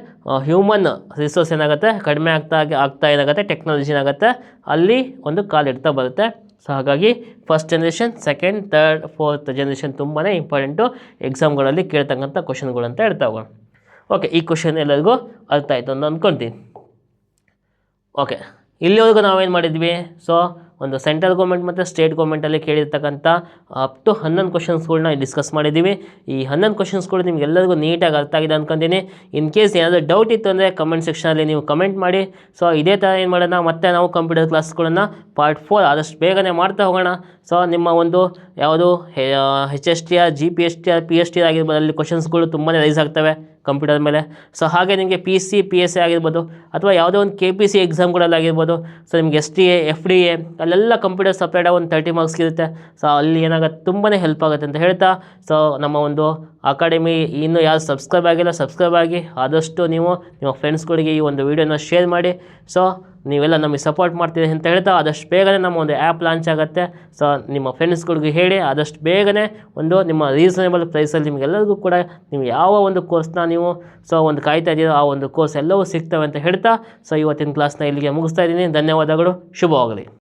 ಹ್ಯೂಮನ್ ರಿಸೋರ್ಸ್ ಏನಾಗುತ್ತೆ ಕಡಿಮೆ ಆಗ್ತಾ ಏನಾಗುತ್ತೆ ಟೆಕ್ನಾಲಜಿ ಏನಾಗುತ್ತೆ ಅಲ್ಲಿ ಒಂದು ಕಾಲಿಡ್ತಾ ಬರುತ್ತೆ. ಸೊ ಹಾಗಾಗಿ first generation, second, third, fourth generation ತುಂಬಾ ಇಂಪಾರ್ಟೆಂಟು ಎಕ್ಸಾಮ್ಗಳಲ್ಲಿ ಕೇಳ್ತಕ್ಕಂಥ ಕ್ವಶನ್ಗಳು ಅಂತ ಹೇಳ್ತಾವೆ. ಓಕೆ, ಈ ಕ್ವಶನ್ ಎಲ್ಲರಿಗೂ ಅರ್ಥ ಆಯಿತು ಅಂತ ಅಂದ್ಕೊಳ್ತೀನಿ. ಓಕೆ, ಇಲ್ಲಿವರೆಗೂ ನಾವೇನು ಮಾಡಿದ್ವಿ, ಸೊ ಒಂದು ಸೆಂಟ್ರಲ್ ಗೌರ್ಮೆಂಟ್ ಮತ್ತು ಸ್ಟೇಟ್ ಗೌರ್ಮೆಂಟಲ್ಲಿ ಕೇಳಿರ್ತಕ್ಕಂಥ ಅಪ್ ಟು 11 ಕ್ವಶನ್ಸ್ಗಳನ್ನ ಡಿಸ್ಕಸ್ ಮಾಡಿದ್ದೀವಿ. ಈ 11 ಕ್ವಶನ್ಸ್ಗಳು ನಿಮ್ಗೆಲ್ಲರಿಗೂ ನೀಟಾಗಿ ಅರ್ಥ ಆಗಿದೆ ಅಂದ್ಕೊತೀನಿ. ಇನ್ ಕೇಸ್ ಏನಾದರೂ ಡೌಟ್ ಇತ್ತು ಅಂದರೆ ಕಮೆಂಟ್ ಸೆಕ್ಷನಲ್ಲಿ ನೀವು ಕಮೆಂಟ್ ಮಾಡಿ. ಸೊ ಇದೇ ಥರ ಏನು ಮಾಡೋಣ, ಮತ್ತೆ ನಾವು ಕಂಪ್ಯೂಟರ್ ಕ್ಲಾಸ್ಗಳನ್ನು ಪಾರ್ಟ್ 4 ಆದಷ್ಟು ಬೇಗನೆ ಮಾಡ್ತಾ ಹೋಗೋಣ. ಸೊ ನಿಮ್ಮ ಒಂದು ಯಾವುದು HSTR, GPSTR, PSTR ಆಗಿರ್ಬೋದು ಅಲ್ಲಿ ಕ್ವಶನ್ಸ್ಗಳು ತುಂಬಾ ರೈಸ್ ಆಗ್ತವೆ. ಕಂಪ್ಯೂಟರ್ ಮೇಲೆ. ಸೊ ಹಾಗೆ ನಿಮಗೆ PSC ಆಗಿರ್ಬೋದು ಅಥವಾ ಯಾವುದೋ ಒಂದು KPC ಎಕ್ಸಾಮ್ಗಳಲ್ಲಾಗಿರ್ಬೋದು. ಸೊ ನಿಮ್ಗೆ STA FDA ಅಲ್ಲೆಲ್ಲ ಕಂಪ್ಯೂಟರ್ ಸಪ್ರೇಟಾಗಿ ಒಂದು 30 ಮಾರ್ಕ್ಸ್ ಇರುತ್ತೆ. ಸೊ ಅಲ್ಲಿ ಏನಾಗುತ್ತೆ ತುಂಬಾ ಹೆಲ್ಪ್ ಆಗುತ್ತೆ ಅಂತ ಹೇಳ್ತಾ, ಸೊ ನಮ್ಮ ಒಂದು ಅಕಾಡೆಮಿ ಇನ್ನೂ ಯಾರು ಸಬ್ಸ್ಕ್ರೈಬ್ ಆಗಿಲ್ಲ ಸಬ್ಸ್ಕ್ರೈಬ್ ಆಗಿ, ಆದಷ್ಟು ನೀವು ನಿಮ್ಮ ಫ್ರೆಂಡ್ಸ್ಗಳಿಗೆ ಈ ಒಂದು ವಿಡಿಯೋನ ಶೇರ್ ಮಾಡಿ. ಸೊ ನೀವೆಲ್ಲ ನಮಗೆ ಸಪೋರ್ಟ್ ಮಾಡ್ತೀರಿ ಅಂತ ಹೇಳ್ತಾ, ಆದಷ್ಟು ಬೇಗನೆ ನಮ್ಮ ಒಂದು ಆ್ಯಪ್ ಲಾಂಚ್ ಆಗುತ್ತೆ. ಸೊ ನಿಮ್ಮ ಫ್ರೆಂಡ್ಸ್ಗಳಿಗೆ ಹೇಳಿ ಆದಷ್ಟು ಬೇಗನೆ ನಿಮ್ಮ ರೀಸನೇಬಲ್ ಪ್ರೈಸಲ್ಲಿ ನಿಮಗೆಲ್ಲರಿಗೂ ಕೂಡ ನೀವು ಯಾವ ಒಂದು ಕೋರ್ಸ್ನ ನೀವು ಒಂದು ಕಾಯ್ತಾ ಇದ್ದೀರೋ ಆ ಒಂದು ಕೋರ್ಸ್ ಎಲ್ಲವೂ ಸಿಗ್ತವೆ ಅಂತ ಹೇಳ್ತಾ, ಸೊ ಇವತ್ತಿನ ಕ್ಲಾಸ್ನ ಇಲ್ಲಿಗೆ ಮುಗಿಸ್ತಾ ಇದ್ದೀನಿ. ಧನ್ಯವಾದಗಳು, ಶುಭವಾಗಲಿ.